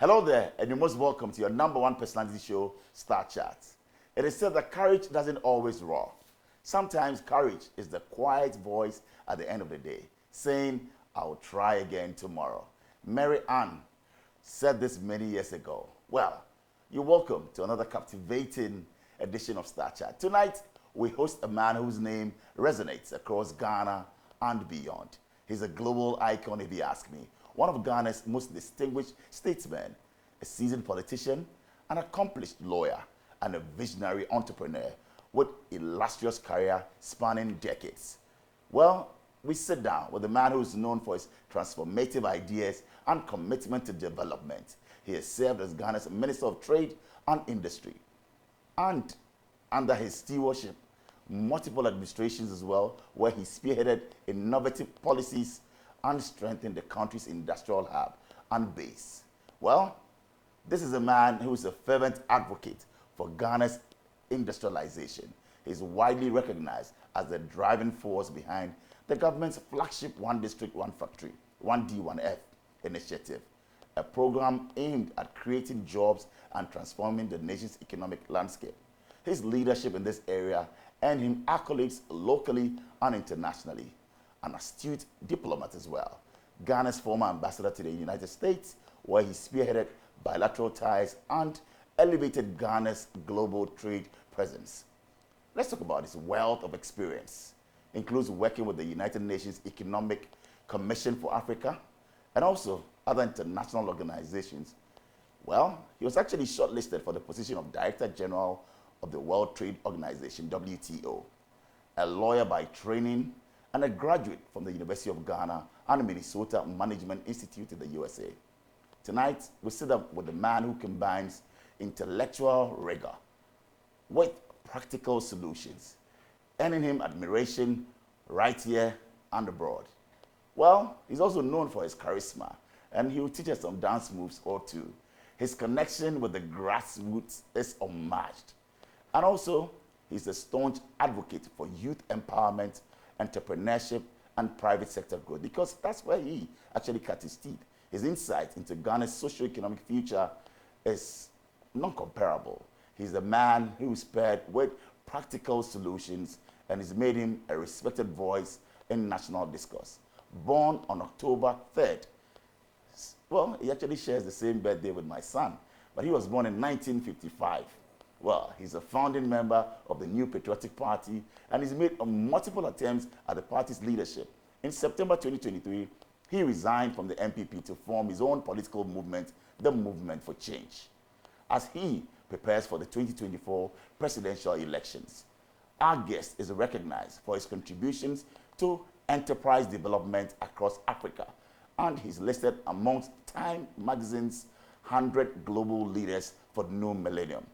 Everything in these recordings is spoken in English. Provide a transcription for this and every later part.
Hello there, and you're most welcome to your number one personality show, Star Chat. It is said that courage doesn't always roar. Sometimes courage is the quiet voice at the end of the day, saying, I'll try again tomorrow. Mary Ann said this many years ago. Well, you're welcome to another captivating edition of Star Chat. Tonight, we host a man whose name resonates across Ghana and beyond. He's a global icon, if you ask me. One of Ghana's most distinguished statesmen, a seasoned politician, an accomplished lawyer, and a visionary entrepreneur with illustrious career spanning decades. Well, we sit down with a man who is known for his transformative ideas and commitment to development. He has served as Ghana's Minister of Trade and Industry. And under his stewardship, multiple administrations as well, where he spearheaded innovative policies and strengthen the country's industrial hub and base. Well, this is a man who is a fervent advocate for Ghana's industrialization. He's widely recognized as the driving force behind the government's flagship One District, One Factory, 1D1F initiative, a program aimed at creating jobs and transforming the nation's economic landscape. His leadership in this area earned him accolades locally and internationally. An astute diplomat as well. Ghana's former ambassador to the United States, where he spearheaded bilateral ties and elevated Ghana's global trade presence. Let's talk about his wealth of experience. Includes working with the United Nations Economic Commission for Africa and also other international organizations. Well, he was actually shortlisted for the position of Director General of the World Trade Organization, WTO. A lawyer by training, and a graduate from the University of Ghana and Minnesota Management Institute in the USA. Tonight, we sit up with a man who combines intellectual rigor with practical solutions, earning him admiration right here and abroad. Well, he's also known for his charisma, and he will teach us some dance moves or two. His connection with the grassroots is unmatched. And also, he's a staunch advocate for youth empowerment, entrepreneurship, and private sector growth, because that's where he actually cut his teeth. His insight into Ghana's socio-economic future is non-comparable. He's a man who is paired with practical solutions and has made him a respected voice in national discourse. Born on October 3rd. Well, he actually shares the same birthday with my son, but he was born in 1955. Well, he's a founding member of the New Patriotic Party, and he's made multiple attempts at the party's leadership. In September 2023, he resigned from the MPP to form his own political movement, the Movement for Change, as he prepares for the 2024 presidential elections. Our guest is recognized for his contributions to enterprise development across Africa, and he's listed amongst Time magazine's 100 global leaders for the new millennium.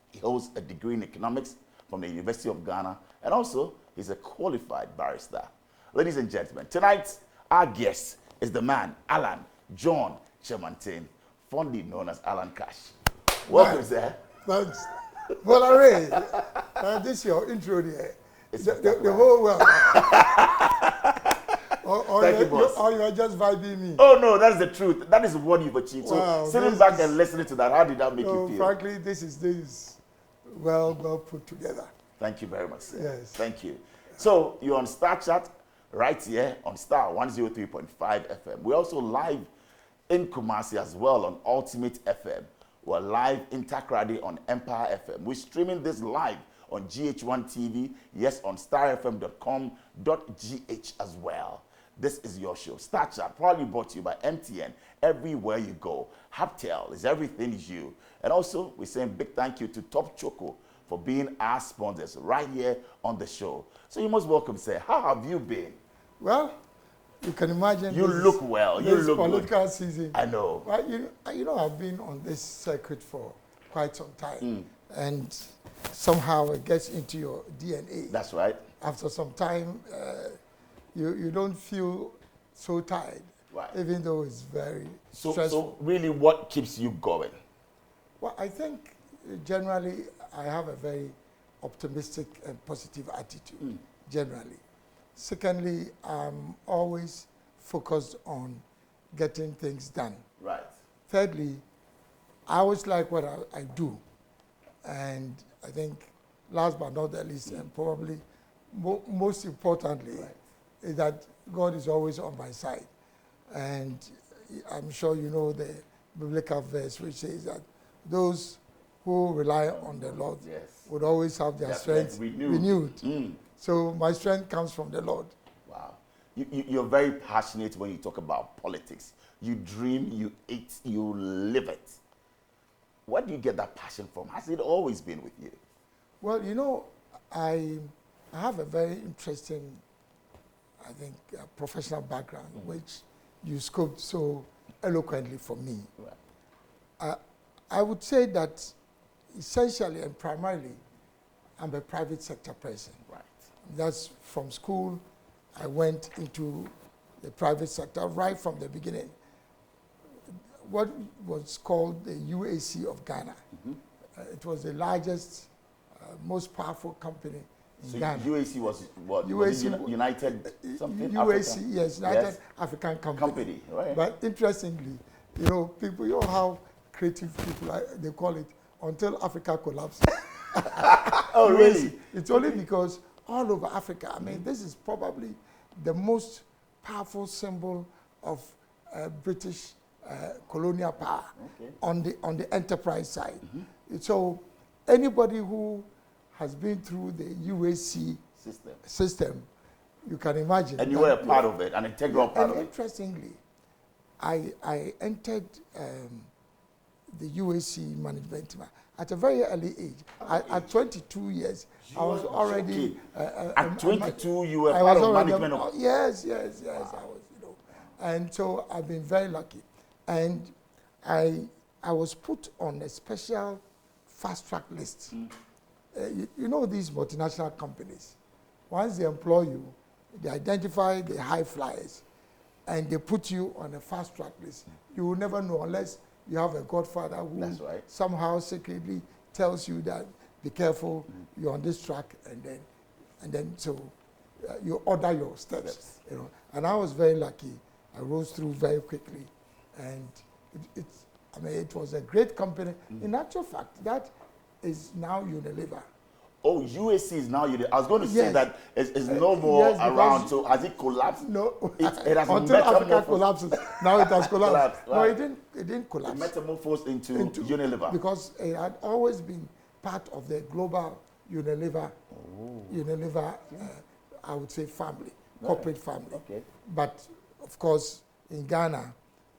He holds a degree in economics from the University of Ghana, and also he's a qualified barrister. Ladies and gentlemen, tonight our guest is the man, Alan John Kyerematen, fondly known as Alan Cash. Welcome, sir. Thanks. Bola Ray, this is your intro there. The whole world. Thank you, boss. Or you are just vibing me. Oh, no, that's the truth. That is what you've achieved. Wow, so sitting back and listening to that, how did that make you feel? Frankly, this is well put together. Thank you very much, sir. Yes. Thank you. So you're on Star Chat right here on Starr 103.5 FM. We're also live in Kumasi as well on Ultimate FM. We're live in Takrady on Empire FM. We're streaming this live on GH1 TV, yes, on starfm.com.gh as well. This is your show. Star Chat, proudly brought to you by MTN. Everywhere you go, Haptel is everything is you. And also, we're saying big thank you to Top Choco for being our sponsors right here on the show. So you're most welcome, sir. How have you been? Well, you can imagine. You look well. You look political good. Season. I know. Well, you know, I've been on this circuit for quite some time, and somehow it gets into your DNA. That's right. After some time, you don't feel so tired, right, even though it's very stressful. So really, what keeps you going? Well, I think generally I have a very optimistic and positive attitude, generally. Secondly, I'm always focused on getting things done. Right. Thirdly, I always like what I do. And I think last but not the least, and probably most importantly, is that God is always on my side. And I'm sure you know the biblical verse which says that those who rely on the Lord would always have their strength renewed. So my strength comes from the Lord. Wow. You're very passionate when you talk about politics. You dream, you eat, you live it. Where do you get that passion from? Has it always been with you? Well, you know, I have a very interesting, I think, professional background, which you scoped so eloquently for me. Right. I would say that essentially and primarily, I'm a private sector person. Right. That's from school. I went into the private sector right from the beginning. What was called the UAC of Ghana. It was the largest, most powerful company in Ghana. UAC was what? UAC, was it United something? UAC, Africa? yes, United African Company. Right. But interestingly, you know, people, you know how creative people are, they call it, until Africa collapses. Oh, really? It's only because all over Africa, I mean, this is probably the most powerful symbol of British colonial power on the enterprise side. So anybody who has been through the UAC system, you can imagine. And you were a part of it, an integral part of it. Interestingly, I entered the UAC management team at a very early age. At 22 years, I was already... at 22, you were part of management of... Yes, I was, you know. And so I've been very lucky. And I was put on a special fast-track list. You know these multinational companies, once they employ you, they identify the high flyers, and they put you on a fast-track list. You will never know unless you have a godfather who somehow secretly tells you that, be careful, you're on this track, and then so you order your steps. You know. And I was very lucky. I rose through very quickly, and it was a great company. In actual fact, that is now Unilever. Oh, UAC is now Unilever. I was going to say that it's no more around. So has it collapsed? No, it has until Africa collapses. Now it has collapsed. No, it didn't collapse. It metamorphosed into Unilever because it had always been part of the global Unilever. I would say family, corporate family. Okay. But of course, in Ghana,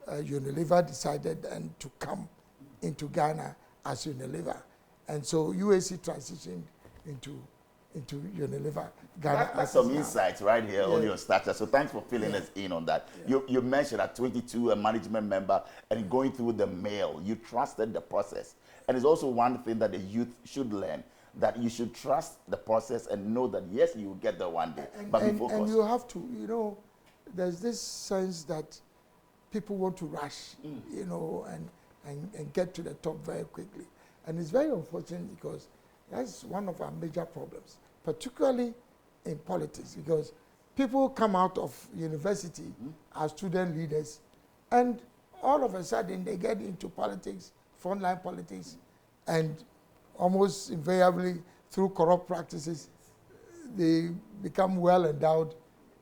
Unilever decided then to come into Ghana as Unilever, and so UAC transitioned into Unilever Ghana. That's some insights right here on your stature. So thanks for filling us in on that. You mentioned at 22 a management member and going through the mail. You trusted the process, and it's also one thing that the youth should learn, that you should trust the process and know that yes, you will get there one day. But be focused. And you have to, you know, there's this sense that people want to rush, you know, and get to the top very quickly. And it's very unfortunate because that's one of our major problems, particularly in politics, because people come out of university as student leaders, and all of a sudden they get into politics, frontline politics, and almost invariably through corrupt practices, they become well endowed,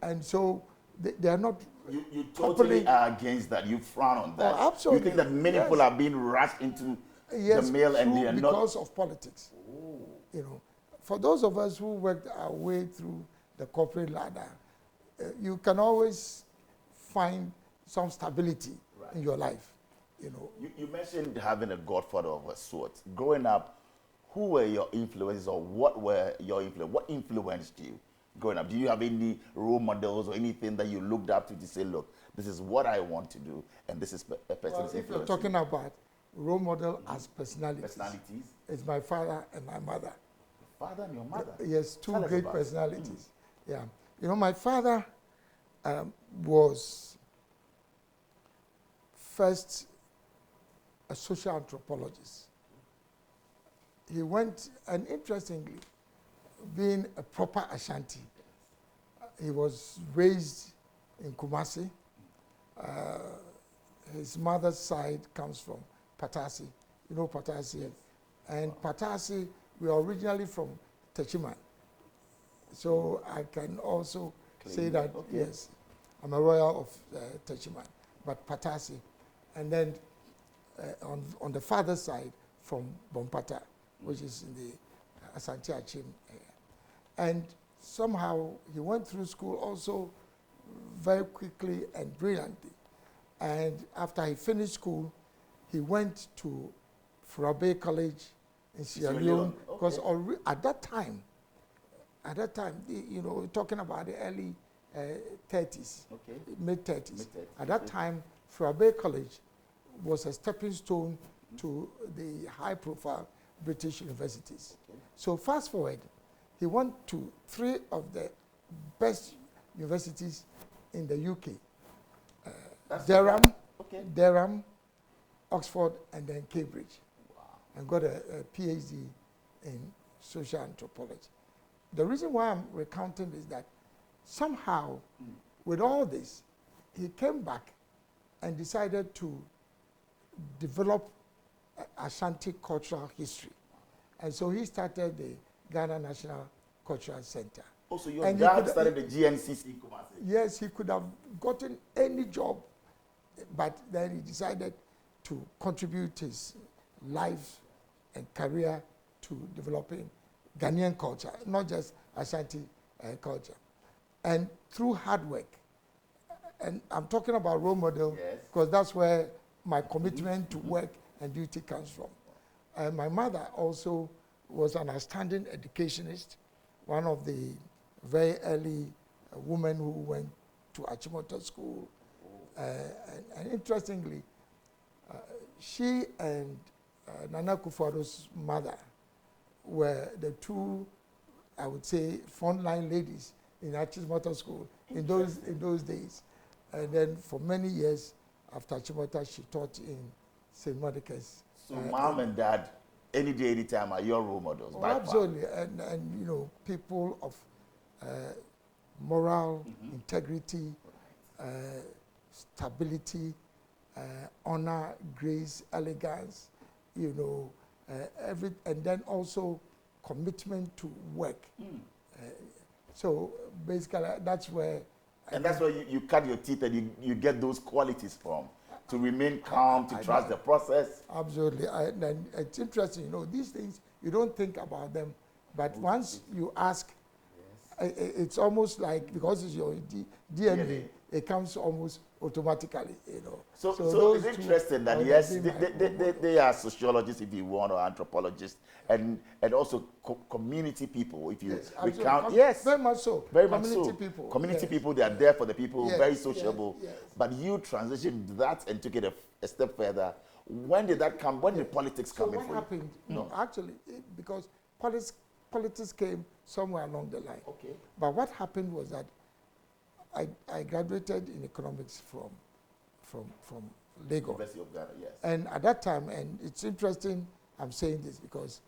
and so they are not. You totally are against that. You frown on that. Oh, absolutely. You think that many people are being rushed into the mail and they are not because of politics. You know, for those of us who worked our way through the corporate ladder, you can always find some stability in your life. You know, you mentioned having a godfather of a sort. Growing up, who were your influences, or what were your influence? What influenced you growing up? Do you have any role models or anything that you looked up to say, look, this is what I want to do, and this is a person's influence? If you're talking about role model as personalities, it's my father and my mother. Father and your mother? Yes, two great personalities. Yeah. You know, my father was first a social anthropologist. He went, and interestingly, being a proper Ashanti, he was raised in Kumasi. His mother's side comes from Patasi you know Patasi, and Patasi, we are originally from Techiman. So I can also say that, yes, I'm a royal of Techiman, but Patasi. And then on the father's side, from Bompata, which is in the Asante Achim area. And somehow he went through school also very quickly and brilliantly. And after he finished school, he went to Furabe College in Sierra Leone, because at that time, you know, we're talking about the early 30s, mid 30s. At that time, Furabe College was a stepping stone to the high-profile British universities. So fast forward, he went to 3 of the best universities in the UK. Durham, Oxford, and then Cambridge. Wow. And got a PhD in social anthropology. The reason why I'm recounting is that somehow, with all this, he came back and decided to develop Ashanti cultural history. And so he started the Ghana National Cultural Center. Oh, so your dad started the GNCC in Kumasi? Yes, he could have gotten any job, but then he decided to contribute his life and career to developing Ghanaian culture, not just Ashanti culture. And through hard work, and I'm talking about role model, because that's where my commitment to work and duty comes from. And my mother also was an outstanding educationist, one of the very early women who went to Achimota School. And interestingly, she and Nana Kufuor's mother were the 2, I would say, frontline ladies in Achimota School in those days. And then for many years after Achimota, she taught in St. Monica's. So mom and dad, any day, anytime, are your role models? Oh, absolutely. And, you know, people of moral integrity, stability, honor, grace, elegance, you know, and then also commitment to work. So basically, that's where... And that's where you cut your teeth and you get those qualities from, to remain calm, to trust the process. Absolutely. And it's interesting, you know, these things, you don't think about them, but once you ask, it's almost like, because it's your DNA, it comes almost automatically, you know. So it's interesting that, yes, they are sociologists, if you want, or anthropologists, and also community people, if you recount. Yes, very much so. Very community much so. People. Community people, they are there for the people, very sociable. But you transitioned that and took it a step further. When did that come? When did politics come in for you? So what happened? No, actually, because politics came somewhere along the line. Okay. But what happened was that I graduated in economics from Lagos. University of Ghana, yes. And at that time, and it's interesting I'm saying this because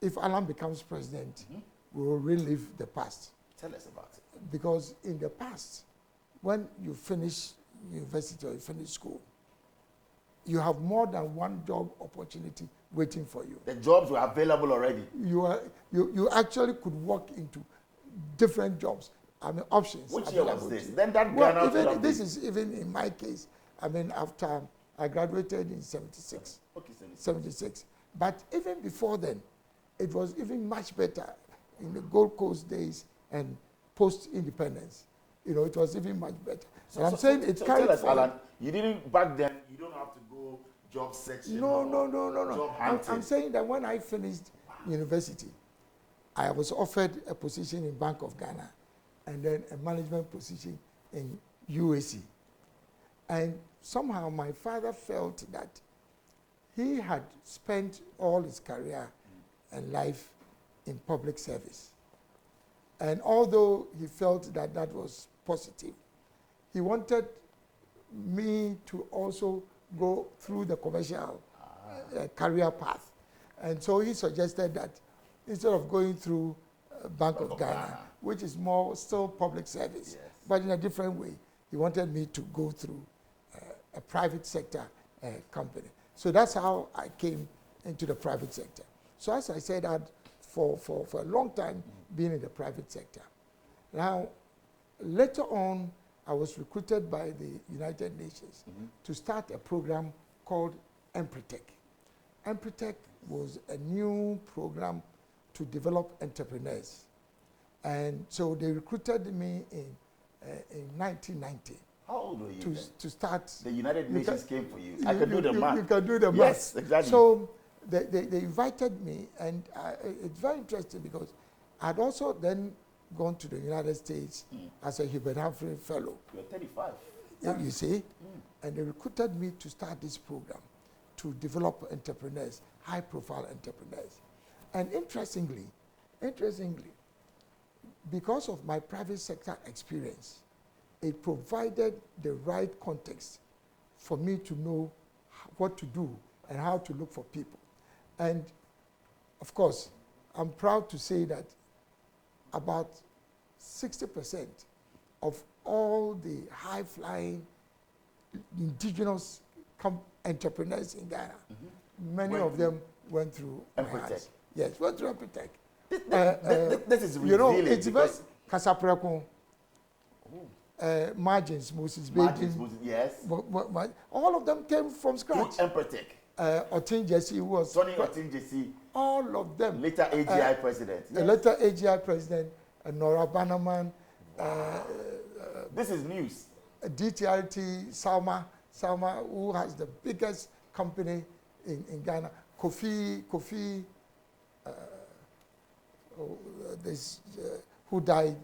if Alan becomes president, we will relive the past. Tell us about it. Because in the past, when you finish university or you finish school, you have more than one job opportunity waiting for you. The jobs were available already. You actually could walk into different jobs. I mean, options. Which year was this? Then that this is even in my case. I mean, after I graduated in 76. Okay, 76. But even before then, it was even much better in the Gold Coast days and post-independence. You know, it was even much better. So I'm saying it carried tell us, forward. Alan, you didn't, back then, you don't have to go job searching. No. I'm saying that when I finished university, I was offered a position in Bank of Ghana and then a management position in UAC. And somehow my father felt that he had spent all his career and life in public service. And although he felt that that was positive, he wanted me to also go through the commercial career path. And so he suggested that instead of going through Bank of Ghana, which is more still public service, but in a different way, he wanted me to go through a private sector company. So that's how I came into the private sector. So as I said, I'd for a long time been in the private sector. Now, later on, I was recruited by the United Nations to start a program called Empretech. Empretech was a new program to develop entrepreneurs. And so they recruited me in 1990. How old were you to start. The United Nations came for you. I can do the math. You can do the math. Yes, exactly. So they invited me, and it's very interesting because I'd also then gone to the United States as a Hubert Humphrey Fellow. You're 35. You see? And they recruited me to start this program to develop entrepreneurs, high-profile entrepreneurs. And interestingly, because of my private sector experience, it provided the right context for me to know what to do and how to look for people. And of course, I'm proud to say that about 60% of all the high-flying indigenous entrepreneurs in Ghana, many of them went through Empretech. Yes, went through Empretech. This is revealing. You know, it's very Kasaprekon, Margins, Moses Margins, Baking, yes. all of them came from scratch. Through Empretech. Otin Jesse was. Tony Otin Jesse. All of them. Later AGI president. Yes. Later AGI president, Nora Bannerman. This is news. DTRT, Salma, who has the biggest company in Ghana. Kofi, who died,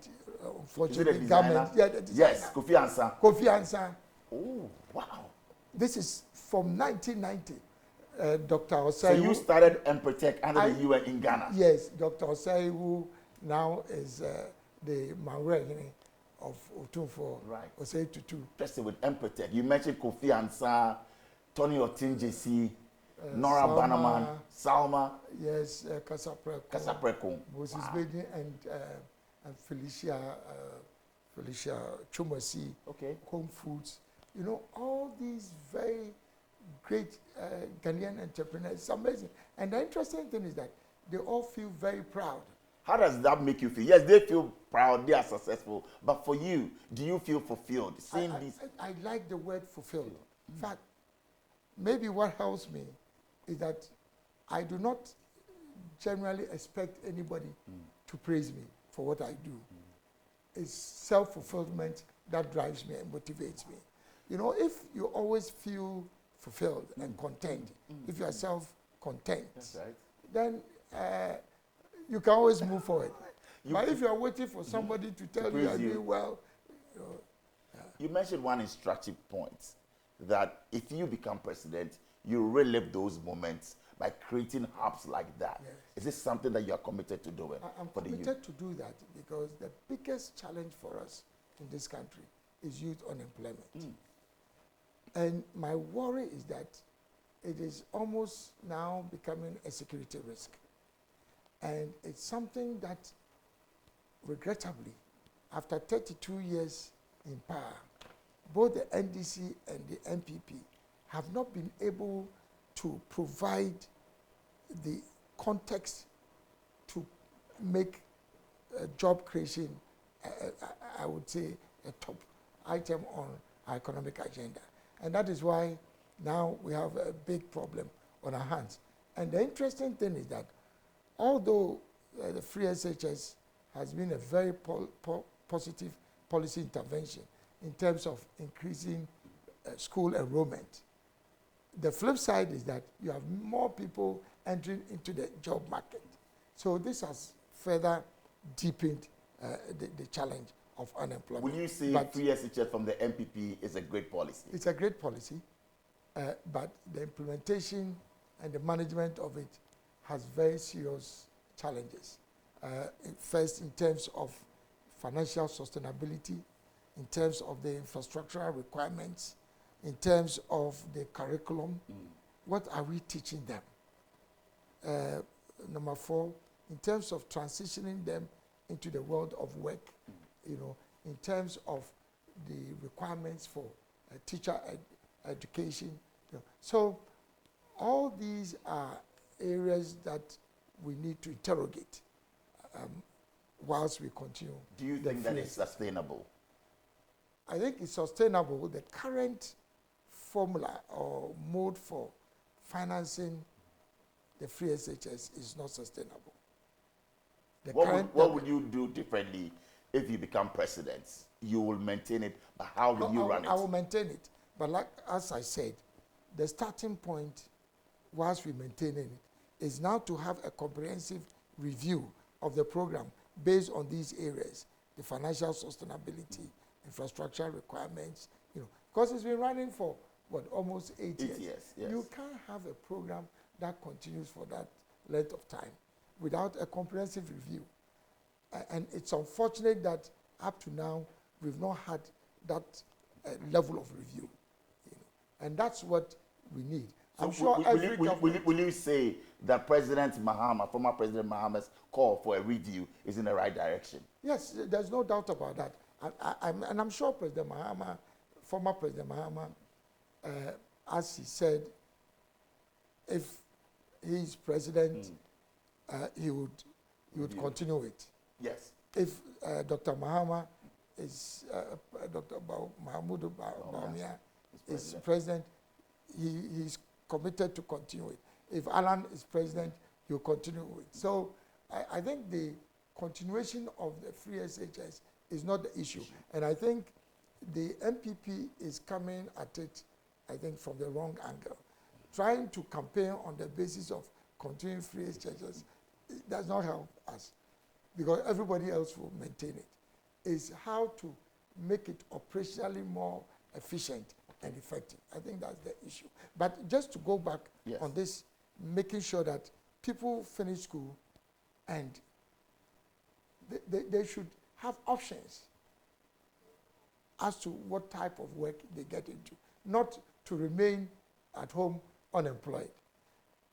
unfortunately. Garment. Yeah, yes, Kofi Ansah. Kofi Ansah. Oh, wow. This is from 1990. Dr. Osei. So you started Empretech under the UN in Ghana? Yes, Dr. Osei, who now is the Maure of Otunfo. Right. Osei Tutu. Interested with Empretech. You mentioned Kofi Ansah, Tony Otin Jesse, Nora Bannerman, Salma. Yes, Kasaprekon. Moses Baden and Felicia Chumasi. Okay. Home Foods. You know, all these very great Ghanaian entrepreneurs. It's amazing. And the interesting thing is that they all feel very proud. How does that make you feel? Yes, they feel proud, they are successful. But for you, do you feel fulfilled seeing this? I like the word fulfilled. In fact, maybe what helps me is that I do not generally expect anybody to praise me for what I do. It's self-fulfillment that drives me and motivates me. You know, if you always feel fulfilled and content, if you are self-content, right, then you can always move forward. But if you are waiting for somebody to tell you you are doing well, you know, you mentioned one instructive point, that if you become president, you relive those moments by creating hubs like that. Yes. Is this something that you are committed to doing? I'm committed to do that because the biggest challenge for us in this country is youth unemployment. And my worry is that it is almost now becoming a security risk. And it's something that, regrettably, after 32 years in power, both the NDC and the NPP have not been able to provide the context to make job creation, I would say, a top item on our economic agenda. And that is why now we have a big problem on our hands. And the interesting thing is that although the free SHS has been a very positive policy intervention in terms of increasing school enrollment, the flip side is that you have more people entering into the job market. So this has further deepened the challenge of unemployment. Will you say free SHS from the MPP is a great policy? It's a great policy, but the implementation and the management of it has very serious challenges. First, in terms of financial sustainability, in terms of the infrastructural requirements, in terms of the curriculum, what are we teaching them? Number 4, in terms of transitioning them into the world of work, you know, in terms of the requirements for teacher education. You know. So all these are areas that we need to interrogate whilst we continue. Do you think that is sustainable? I think it's sustainable. The current formula or mode for financing the free SHS is not sustainable. What would you do differently if you become president? You will maintain it, but how will you run it? I will maintain it. But like as I said, the starting point, whilst we maintain it, is now to have a comprehensive review of the program based on these areas, the financial sustainability, infrastructure requirements, because it's been running for almost 8 years. Yes. You can't have a program that continues for that length of time without a comprehensive review. And it's unfortunate that up to now we've not had that level of review. And that's what we need. So I'm sure will you say that former President Mahama's call for a review is in the right direction? Yes, there's no doubt about that. And I'm sure former President Mahama, as he said, if he's president, he would continue it. Yes. If Dr. Mahama is Dr. Mahmoud Bawumia is president, he's committed to continue it. If Alan is president, he'll continue it. So I think the continuation of the free SHS is not the issue. And I think the MPP is coming at it, I think, from the wrong angle. Trying to campaign on the basis of continuing free SHS does not help us, because everybody else will maintain it. It's how to make it operationally more efficient and effective. I think that's the issue. But just to go back on this, making sure that people finish school and they should have options as to what type of work they get into, not to remain at home unemployed.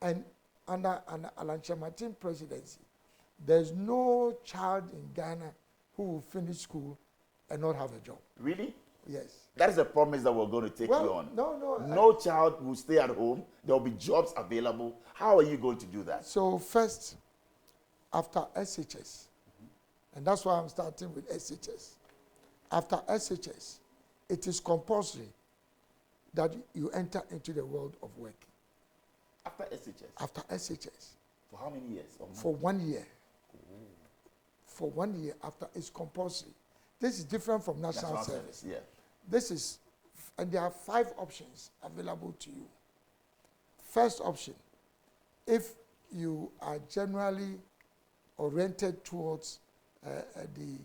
And under an Alan Kyerematen presidency, there's no child in Ghana who will finish school and not have a job. Really? Yes. That is a promise that we're going to take you on. No child will stay at home. There will be jobs available. How are you going to do that? So first, after SHS, and that's why I'm starting with SHS. After SHS, it is compulsory that you enter into the world of work. After SHS? After SHS. For how many years? For 1 year. For 1 year after, it's compulsory. This is different from national service. Yeah. This is, and there are 5 options available to you. First option, if you are generally oriented towards the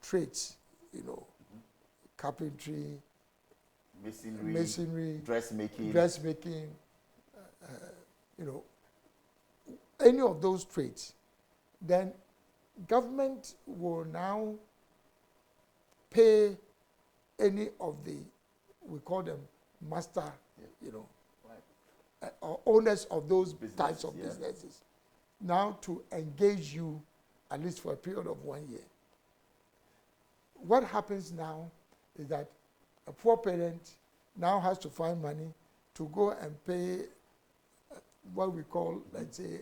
trades, carpentry, masonry, dressmaking, any of those trades, then government will now pay any of the, we call them master, or owners of those types of businesses, now to engage you at least for a period of 1 year. What happens now is that a poor parent now has to find money to go and pay what we call, let's say,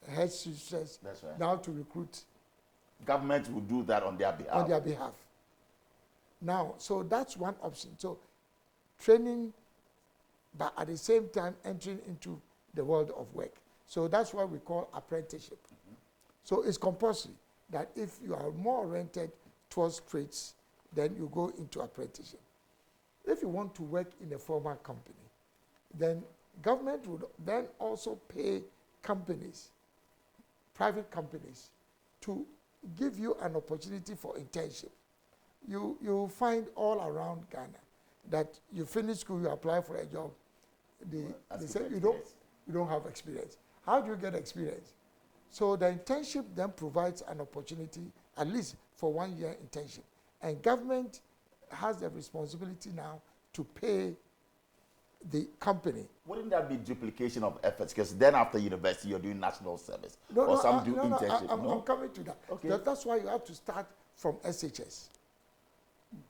head sisters. That's right. Now to recruit. Government will do that on their behalf. On their behalf. Now, so that's one option. So training, but at the same time entering into the world of work. So that's what we call apprenticeship. So it's compulsory that if you are more oriented towards trades, then you go into apprenticeship. If you want to work in a formal company, then government would then also pay companies, private companies, to give you an opportunity for internship. You find all around Ghana that you finish school, you apply for a job, they say you don't have experience. How do you get experience? So the internship then provides an opportunity, at least for 1 year internship. And government has the responsibility now to pay the company. Wouldn't that be duplication of efforts? Because then after university, you're doing national service. Internship. I'm coming to that. Okay. That's why you have to start from SHS.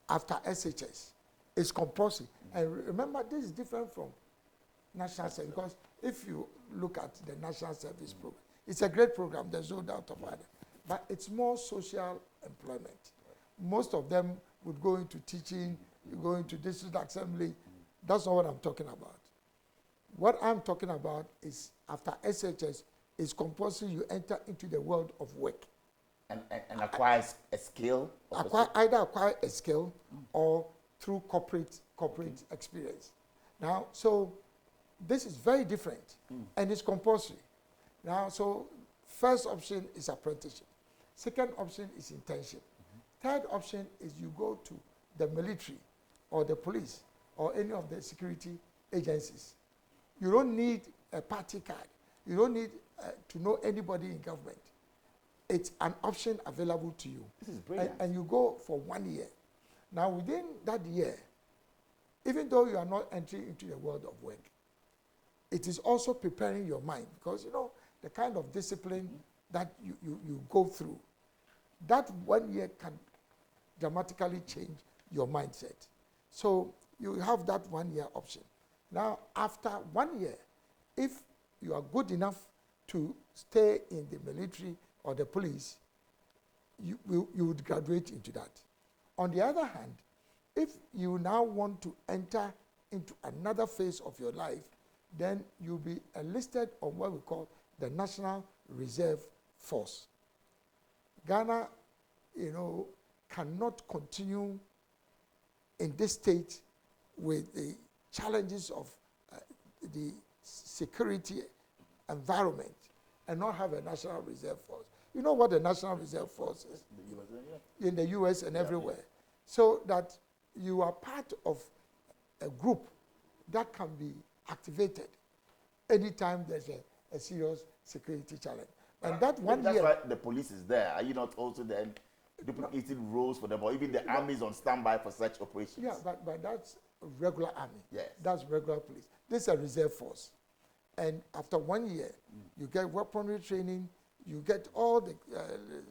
After SHS, it's compulsory. And remember, this is different from national service, because if you look at the National Service Program. It's a great program, there's no doubt about it. But it's more social employment. Most of them would go into teaching, you go into district assembly. That's not what I'm talking about. What I'm talking about is after SHS, it's compulsory you enter into the world of work. And acquire a skill? Either acquire a skill or through corporate experience. Now, so this is very different and it's compulsory. Now, so first option is apprenticeship. Second option is internship. Third option is you go to the military or the police or any of the security agencies. You don't need a party card. You don't need to know anybody in government. It's an option available to you. This is brilliant. And you go for 1 year. Now, within that year, even though you are not entering into the world of work, it is also preparing your mind because, you know, the kind of discipline that you go through, that 1 year can dramatically change your mindset. So you have that 1 year option. Now, after 1 year, if you are good enough to stay in the military or the police, you would graduate into that. On the other hand, if you now want to enter into another phase of your life, then you'll be enlisted on what we call the National Reserve Force. Ghana, you know, cannot continue in this state with the challenges of the security environment and not have a National Reserve Force. You know what the National Reserve Force is? In the US and everywhere. So that you are part of a group that can be activated anytime there's a serious security challenge. And that 1 year... That's why the police is there. Are you not also then duplicating roles for them, or even the army is on standby for such operations? Yeah, but that's regular army. Yes. That's regular police. This is a reserve force. And after 1 year, you get weaponry training, you get all the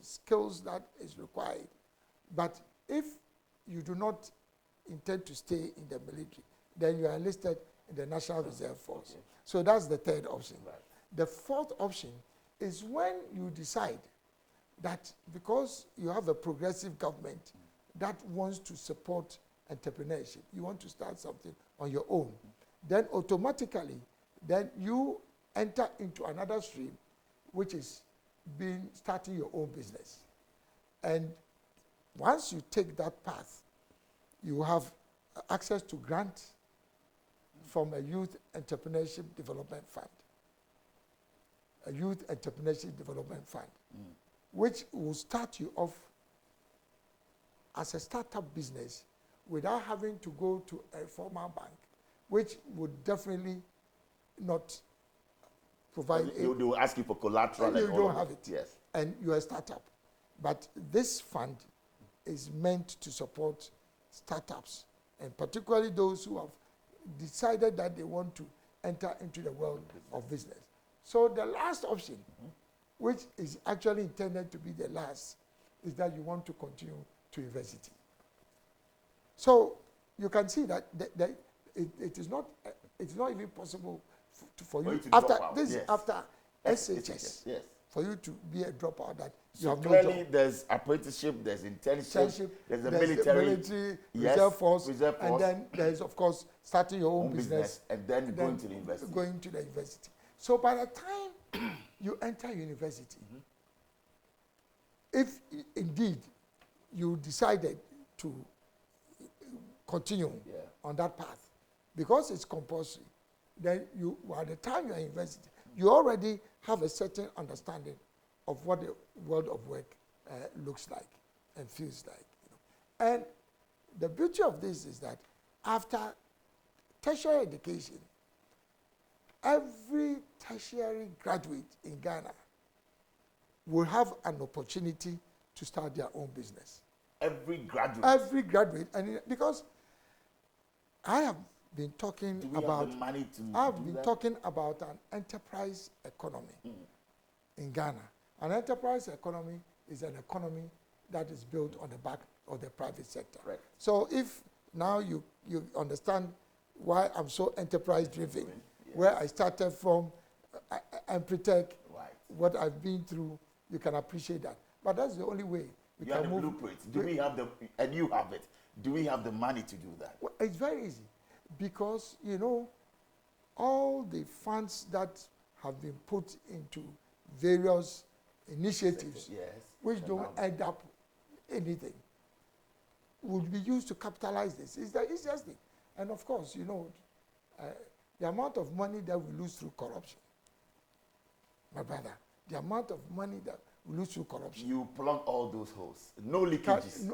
skills that is required. But if you do not intend to stay in the military, then you are enlisted in the National Reserve Force. Okay. So that's the third option. Right. The fourth option is when you decide that because you have a progressive government that wants to support entrepreneurship, you want to start something on your own, then automatically, then you enter into another stream, which is starting your own business. And once you take that path, you have access to grants from a Youth Entrepreneurship Development Fund. A Youth Entrepreneurship Development Fund, which will start you off as a startup business without having to go to a formal bank, which would definitely not provide They will ask you for collateral. You don't have it. Yes. And you're a startup. But this fund is meant to support startups, and particularly those who have decided that they want to enter into the world of business. So the last option, which is actually intended to be the last, is that you want to continue to university. So you can see that it is not even possible for you after this. Yes. After SHS, yes, for you to be a dropout. That you have clearly no job. There's apprenticeship, there's internship, there's the military yes, reserve force, and then there's of course starting your own business, and then going to the university. Going to the university. So by the time you enter university, if indeed you decided to continue on that path, because it's compulsory, then you, by the time you're in university, you already have a certain understanding of what the world of work looks like and feels like. You know. And the beauty of this is that after tertiary education, every tertiary graduate in Ghana will have an opportunity to start their own business. Every graduate? Every graduate. And because I have been talking about, talking about an enterprise economy in Ghana. An enterprise economy is an economy that is built on the back of the private sector. Right. So if now you understand why I'm so enterprise driven, where I started from and protect Right. what I've been through, you can appreciate that. But that's the only way we You can have the move. blueprint. Do we have the, and you have it, do we have the money to do that? Well, it's very easy because, you know, all the funds that have been put into various initiatives, Yes. which don't end up anything, would be used to capitalize this. It's the easiest thing. And of course, you know, the amount of money that we lose through corruption, my brother, the amount of money that we lose through corruption. You plug all those holes. No leakages.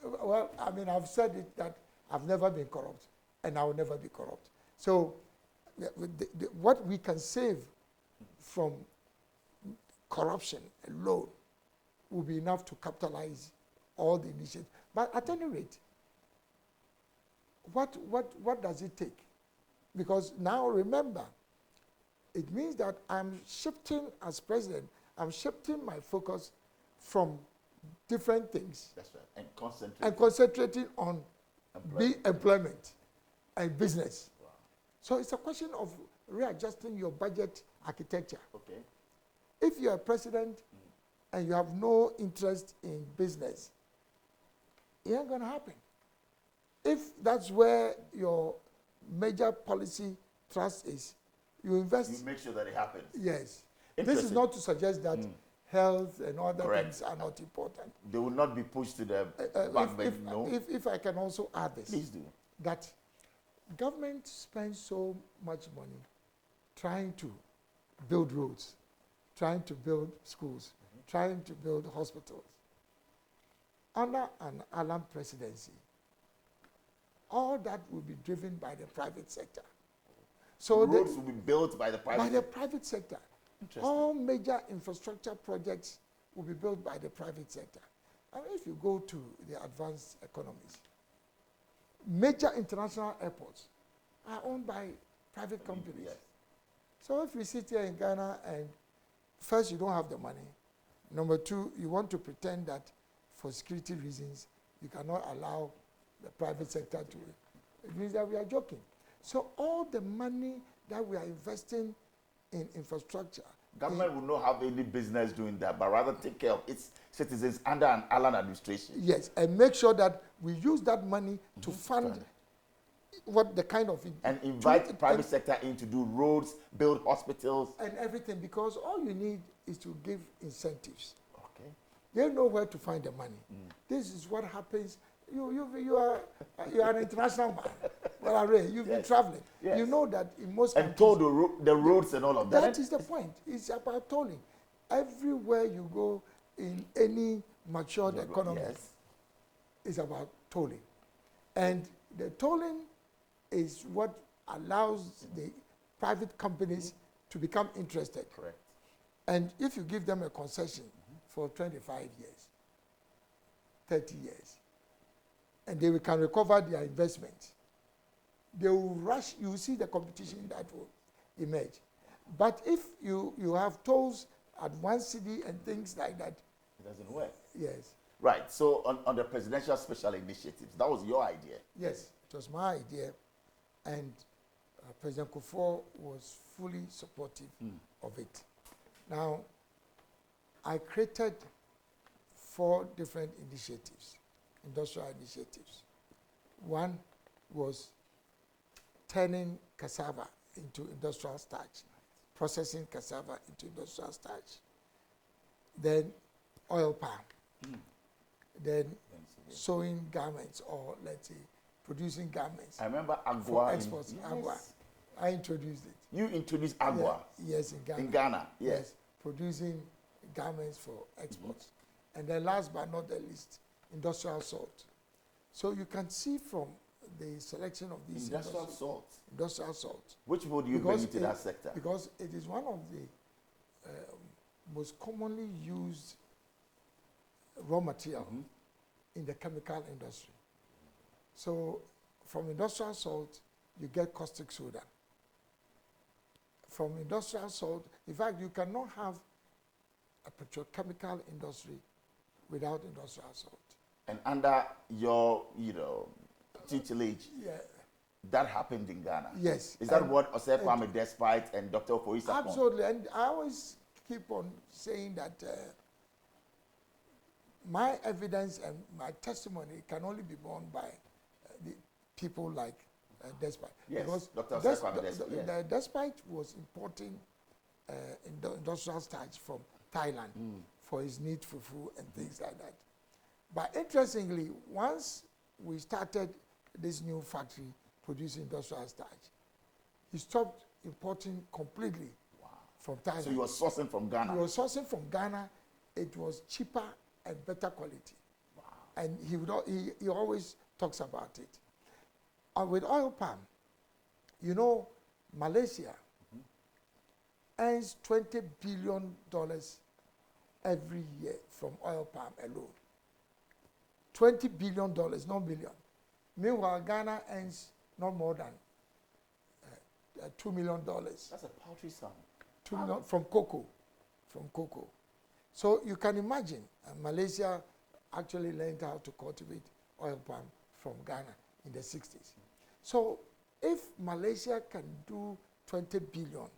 Well, I mean, I've said it that I've never been corrupt, and I will never be corrupt. So, what we can save from corruption alone will be enough to capitalize all the initiatives. But at any rate, what does it take? Because now remember, it means that I'm shifting as president, I'm shifting my focus from different things. That's right. And concentrating on employment. employment and business. Wow. So it's a question of readjusting your budget architecture. Okay. If you're a president and you have no interest in business, it ain't going to happen. If that's where your major policy thrust is, you invest. You make sure that it happens. Yes. This is not to suggest that health and other Correct. things are not important. They will not be pushed to the back burner, no? If I can also add this. Please do. That government spends so much money trying to build roads, trying to build schools, trying to build hospitals. Under an Allen presidency, all that will be driven by the private sector. So roads will be built by the private sector. Interesting. All major infrastructure projects will be built by the private sector. And if you go to the advanced economies, major international airports are owned by private companies. Yes. So if we sit here in Ghana and first you don't have the money, number two, you want to pretend that for security reasons you cannot allow the private sector to, it means that we are joking. So all the money that we are investing in infrastructure. Government will not have any business doing that, but rather take care of its citizens under an Allen administration. Yes, and make sure that we use that money to fund what the kind of... And invite private sector in to do roads, build hospitals. And everything, because all you need is to give incentives. Okay. They know where to find the money. This is what happens. You are an international man. Bola Ray, you've been traveling. Yes. You know that in most and told the roads and all of that. That is the point. It's about tolling. Everywhere you go in any matured economy, it's about tolling. And the tolling is what allows the private companies to become interested. Correct. And if you give them a concession for 25 years, 30 years, and they can recover their investment, they will rush. You will see the competition that will emerge. But if you have tolls at one city and things like that, it doesn't work. Yes. Right. So on the presidential special initiatives, that was your idea. Yes, it was my idea, and President Kufuor was fully supportive of it. Now, I created 4 different initiatives, industrial initiatives. One was turning cassava into industrial starch, processing cassava into industrial starch. Then oil palm. Then sewing garments, or let's say producing garments. I remember Agua. For exports. Agua. I introduced it. You introduced Agua. Yes, in Ghana. In Ghana, yes. Producing garments for exports. And then last but not the least, industrial salt. So you can see from the selection of these industrial salt. Which would you bring into that sector? Because it is one of the most commonly used raw material in the chemical industry. So from industrial salt, you get caustic soda. From industrial salt, in fact, you cannot have a petrochemical industry without industrial salt. And under your, tutelage, That happened in Ghana. Yes. Is that what Osei Kwame Despite and Dr. Ofoisa Absolutely. And I always keep on saying that my evidence and my testimony can only be borne by the people like Despite. Yes, because Dr. Osei Kwame Despite. Yes. Despite was importing industrial starch from Thailand for his need fufu and things like that. But interestingly, once we started this new factory producing industrial starch, he stopped importing completely from Thailand. So you were sourcing from Ghana? He was sourcing from Ghana. It was cheaper and better quality. Wow. And he always talks about it. With oil palm, you know, Malaysia earns $20 billion every year from oil palm alone. $20 billion, not million. Meanwhile, Ghana earns not more than $2 million. That's a paltry sum. $2 million from cocoa. So you can imagine, Malaysia actually learned how to cultivate oil palm from Ghana in the 60s. So if Malaysia can do 20 billion,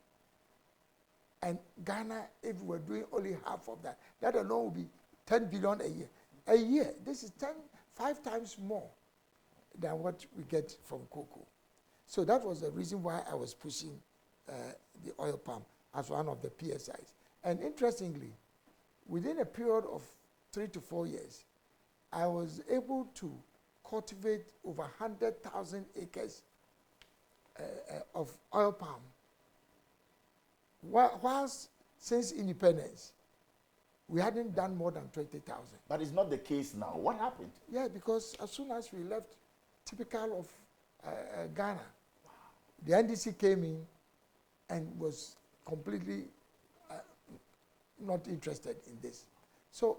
and Ghana, if we're doing only half of that, that alone will be 10 billion a year. A year, this is 5 times more than what we get from cocoa. So that was the reason why I was pushing the oil palm as one of the PSIs. And interestingly, within a period of 3 to 4 years, I was able to cultivate over 100,000 acres of oil palm. Whilst since independence, we hadn't done more than 20,000. But it's not the case now. What happened? Yeah, because as soon as we left, typical of Ghana, the NDC came in and was completely not interested in this. So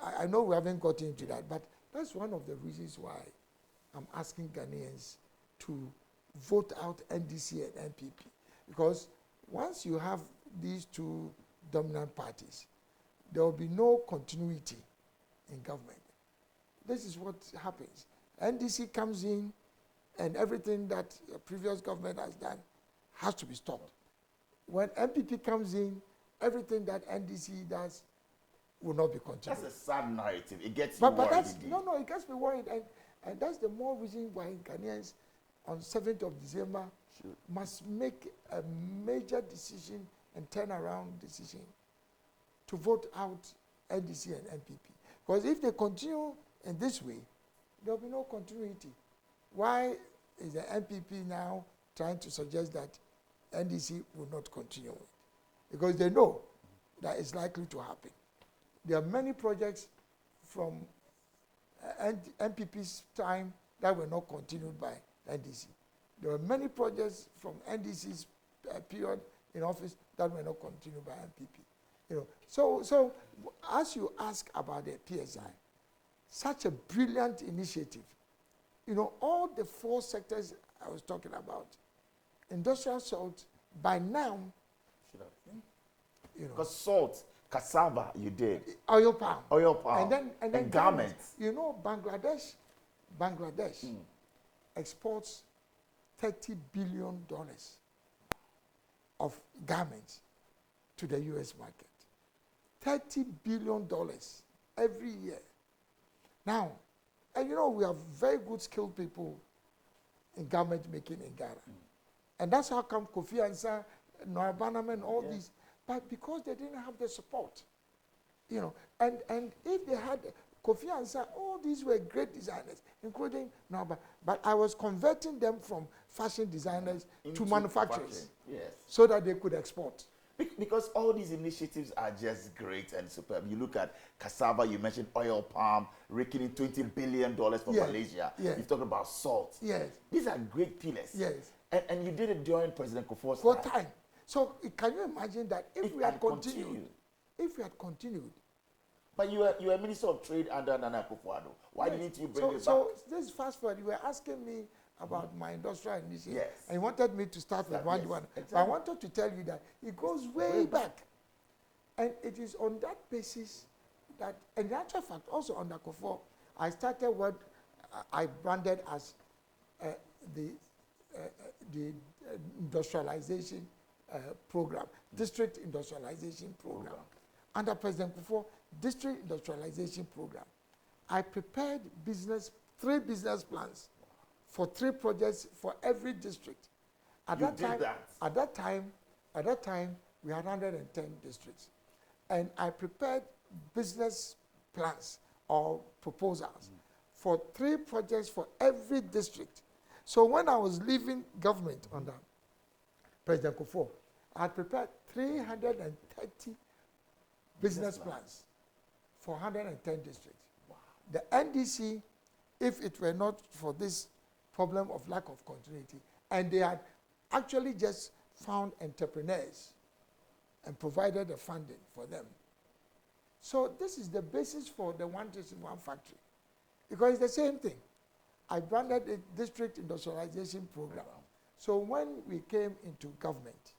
I know we haven't got into that, but that's one of the reasons why I'm asking Ghanaians to vote out NDC and NPP. Because once you have these two dominant parties, there will be no continuity in government. This is what happens. NDC comes in and everything that the previous government has done has to be stopped. When NPP comes in, everything that NDC does will not be continued. That's a sad narrative. It gets you worried. No, it gets me worried. And that's the more reason why Ghanaians on 7th of December must make a major decision and turnaround decision to vote out NDC and NPP. Because if they continue in this way, there will be no continuity. Why is the NPP now trying to suggest that NDC will not continue? Because they know that it's likely to happen. There are many projects from NPP's time that were not continued by NDC. There were many projects from NDC's period in office that were not continued by NPP. You know, so as you ask about the PSI, such a brilliant initiative. You know, all the 4 sectors I was talking about, industrial salt, by now, you know, because salt, cassava, you did. Oil palm, and then garments. You know, Bangladesh exports $30 billion of garments to the U.S. market. $30 billion every year. Now, and you know, we have very good skilled people in garment making in Ghana. And that's how come Kofi Ansah, Noah Bannerman, and all these, but because they didn't have the support, you know, and if they had Kofi Ansah, all these were great designers, including Noah, but I was converting them from fashion designers to manufacturers, so that they could export. Because all these initiatives are just great and superb. You look at cassava, you mentioned oil palm, raking in $20 billion for Malaysia. Yes. You've talked about salt. Yes. These are great pillars. Yes. And you did it during President Kufuor's time. So can you imagine that if we had continued. But you were Minister of Trade under Nana Akufo-Addo. Why didn't you bring it back? So this fast forward, you were asking me about my industrial initiative. Yes. And you wanted me to start with one. Exactly. But I wanted to tell you that it goes way back. And it is on that basis that, in actual fact, also under Kufuor, I started what I branded as the the industrialization program, district industrialization program. Under President Kufuor, district industrialization program. I prepared 3 business plans for 3 projects for every district. At that time, we had 110 districts. And I prepared business plans or proposals for 3 projects for every district. So when I was leaving government under President Kufuor, I had prepared 330 business plans for 110 districts. Wow. The NDC, if it were not for this problem of lack of continuity, and they had actually just found entrepreneurs and provided the funding for them. So this is the basis for the one district, one factory. Because it's the same thing. I branded a district industrialization program. So when we came into government,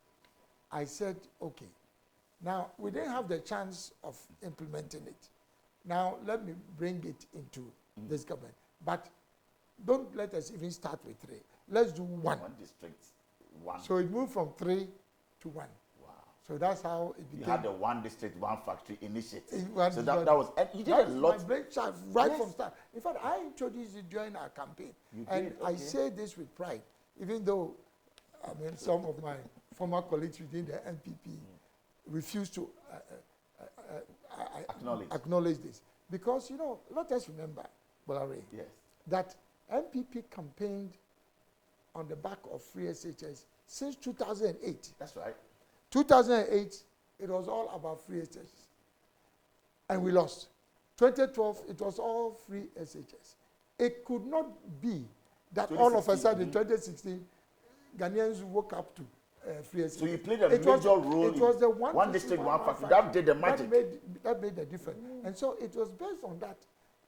I said, okay, now we didn't have the chance of implementing it. Now let me bring it into this government. But don't let us even start with 3. Let's do 1. One district, 1. So it moved from 3 to 1. Wow. So that's how it became. You had the one district, one factory initiative. So that was, and you did a lot. My brainchild right from start. In fact, I introduced it during our campaign. I say this with pride, even though, I mean, some of my former colleagues within the NPP refuse to acknowledge this. Because, you know, let us remember, Bola Ray, that NPP campaigned on the back of free SHS since 2008. That's right. 2008, it was all about free SHS. And we lost. 2012, it was all free SHS. It could not be that all of a sudden in 2016, Ghanaians woke up to free SHS. So you played a major role. It was the one district, one factory. That did the magic. That made the difference. And so it was based on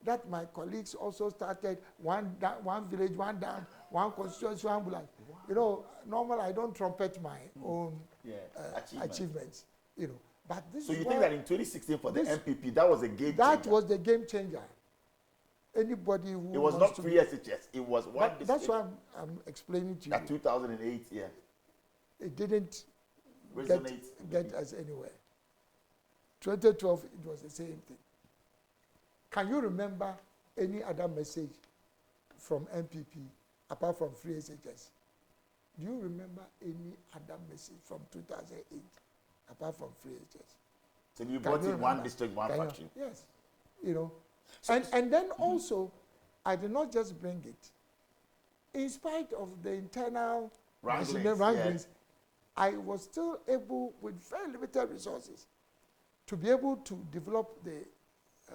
that my colleagues also started one village, one dam, one constituency, one bulan. Wow. You know, normally I don't trumpet my own achievements. You know, but this. So you think that in 2016 for the NPP that was a game changer? That was the game changer. Anybody who it was not free SHS. It was one. That's why I'm explaining to you. That 2008, it didn't resonate get us anywhere. 2012, it was the same thing. Can you remember any other message from NPP apart from free SHS? Do you remember any other message from 2008 apart from free SHS? So you brought in one district, one factory. Yes. You know. So and then also, I did not just bring it. In spite of the internal wranglings, I was still able, with very limited resources, to be able to develop the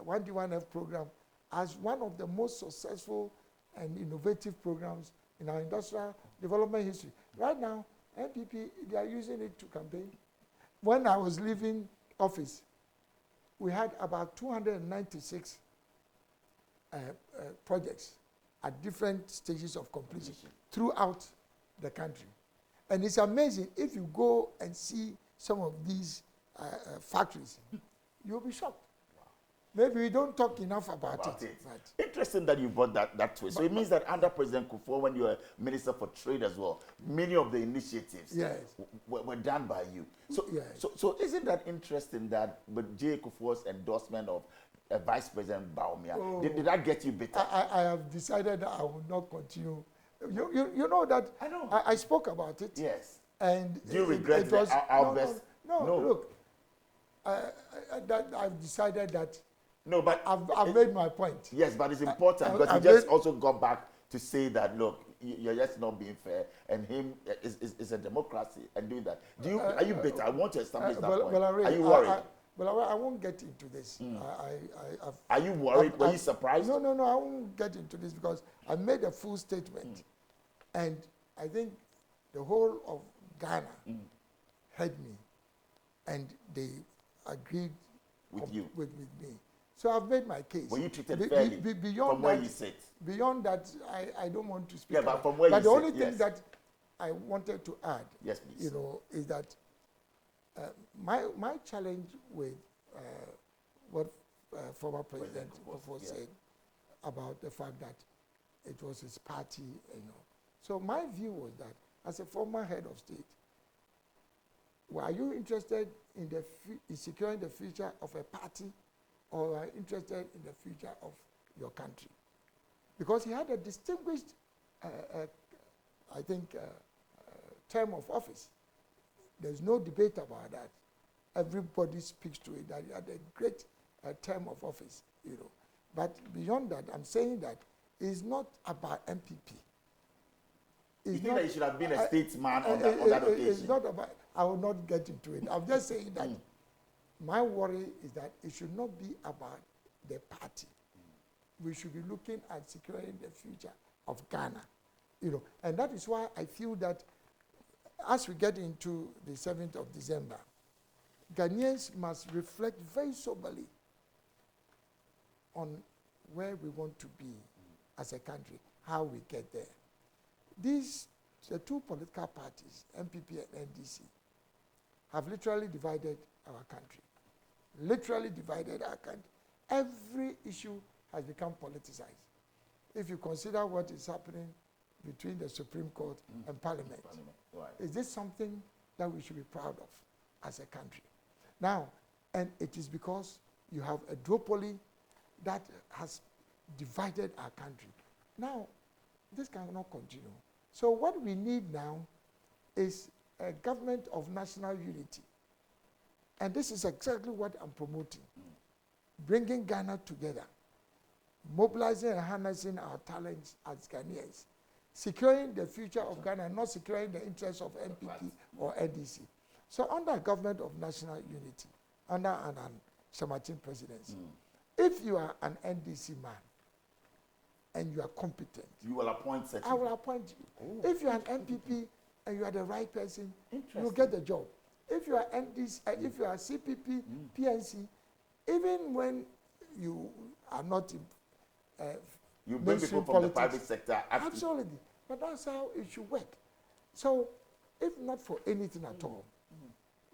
1D1F program as one of the most successful and innovative programs in our industrial development history. Right now, NPP, they are using it to campaign. When I was leaving office, we had about 296 projects at different stages of completion throughout the country. And it's amazing, if you go and see some of these factories, you'll be shocked. Maybe we don't talk enough about it. Interesting that you brought that way. So it means that under President Kufuor, when you were Minister for Trade as well, many of the initiatives were done by you. So isn't that interesting that with J. Kufuor's endorsement of Vice President Bawumia, did that get you bitter? I have decided that I will not continue. You know that I know. I spoke about it. Yes. And do you regret our best? No, look, that I've decided that. No, but I've made my point. Yes, but it's important because you just also got back to say that, look, you're just not being fair, and him is a democracy and doing that. Are you bitter? I want to establish that point. Are you worried? I won't get into this. Are you worried? Were you surprised? No, I won't get into this because I made a full statement, and I think the whole of Ghana heard me, and they agreed with you, with me. So I've made my case. Were you treated fairly from where you sit? Beyond that, I don't want to speak. Yeah, but from where you sit, the only thing that I wanted to add, yes, please, you know, is that my challenge with what former President Kufuor said about the fact that it was his party, you know. So my view was that, as a former head of state, were you interested in in securing the future of a party, or are you interested in the future of your country? Because he had a distinguished, I think, term of office. There's no debate about that. Everybody speaks to it, that he had a great term of office, you know. But beyond that, I'm saying that it's not about MPP. You think that he should have been a statesman on that occasion? It's not about, I will not get into it. I'm just saying that my worry is that it should not be about the party. We should be looking at securing the future of Ghana, you know. And that is why I feel that as we get into the 7th of December, Ghanaians must reflect very soberly on where we want to be as a country, how we get there. The two political parties, MPP and NDC, have literally divided our country. Literally divided our country. Every issue has become politicized. If you consider what is happening between the Supreme Court and Parliament, right. Is this something that we should be proud of as a country? Now, and it is because you have a duopoly that has divided our country. Now, this cannot continue. So what we need now is a government of national unity. And this is exactly what I'm promoting. Bringing Ghana together, mobilizing and harnessing our talents as Ghanaians, securing the future of Ghana, not securing the interests of MPP or NDC. So under a government of national unity, under an Kyerematen presidency, if you are an NDC man and you are competent, you will appoint such. I will appoint you. Oh. If you are an MPP and you are the right person, you get the job. If you are NDC, if you are CPP, PNC, even when you are not in you bring people from politics, the private sector. Absolutely. But that's how it should work. So, if not for anything at all,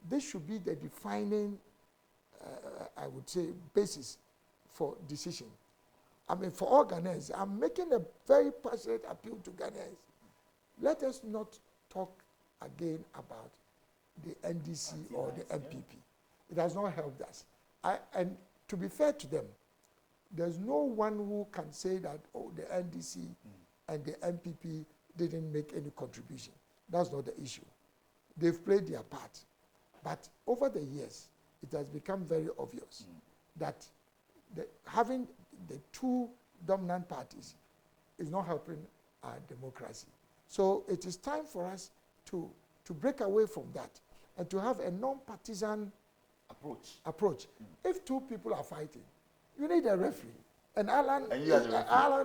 this should be the defining, I would say, basis for decision. I mean, for all Ghanaians, I'm making a very passionate appeal to Ghanaians. Let us not talk again about the NDC or the MPP. It has not helped us. And to be fair to them, there's no one who can say that, oh, the NDC and the MPP didn't make any contribution. That's not the issue. They've played their part. But over the years, it has become very obvious that having the two dominant parties is not helping our democracy. So it is time for us to break away from that and to have a non-partisan approach. If two people are fighting, you need a referee. And Alan, and you,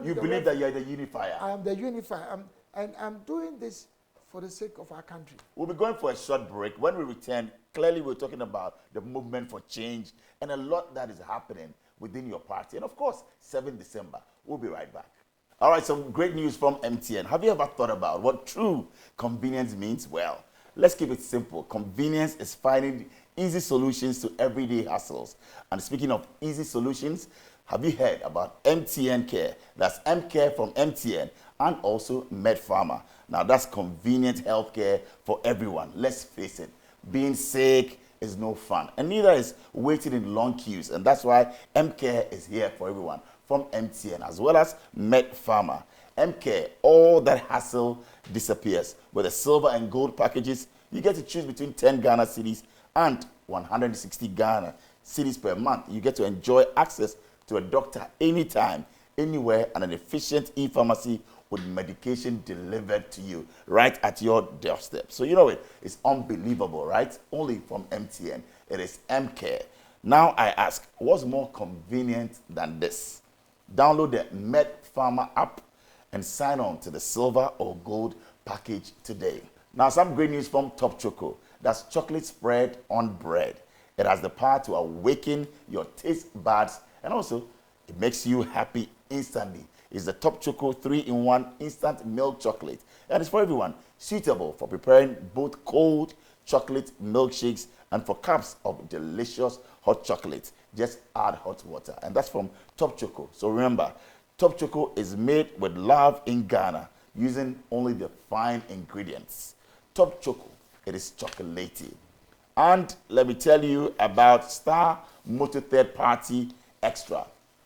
you believe that you are the unifier. I am the unifier. And I'm doing this for the sake of our country. We'll be going for a short break. When we return, clearly we're talking about the movement for change and a lot that is happening within your party. And of course, 7th December. We'll be right back. All right, some great news from MTN. Have you ever thought about what true convenience means? Well, let's keep it simple. Convenience is finding easy solutions to everyday hassles. And speaking of easy solutions, have you heard about MTN Care? That's M-Care from MTN and also MedPharma. Now, that's convenient healthcare for everyone. Let's face it, being sick is no fun. And neither is waiting in long queues. And that's why M-Care is here for everyone from MTN as well as MedPharma. M-Care, all that hassle disappears. With the silver and gold packages, you get to choose between 10 Ghana cedis and 160 Ghana cedis per month. You get to enjoy access to a doctor anytime, anywhere, and an efficient e-pharmacy with medication delivered to you right at your doorstep. So you know it's unbelievable, right? Only from MTN. It is M-Care. Now I ask, what's more convenient than this? Download the MedPharma app and sign on to the silver or gold package today. Now some great news from Top Choco. That's chocolate spread on bread. It has the power to awaken your taste buds and also it makes you happy instantly. It's the Top Choco 3-in-1 instant milk chocolate. And it's for everyone, suitable for preparing both cold chocolate milkshakes and for cups of delicious hot chocolate. Just add hot water. And that's from Top Choco. So remember, Top Choco is made with love in Ghana using only the fine ingredients. Top Choco, it is chocolatey. And let me tell you about Starr Motor Third Party Extra.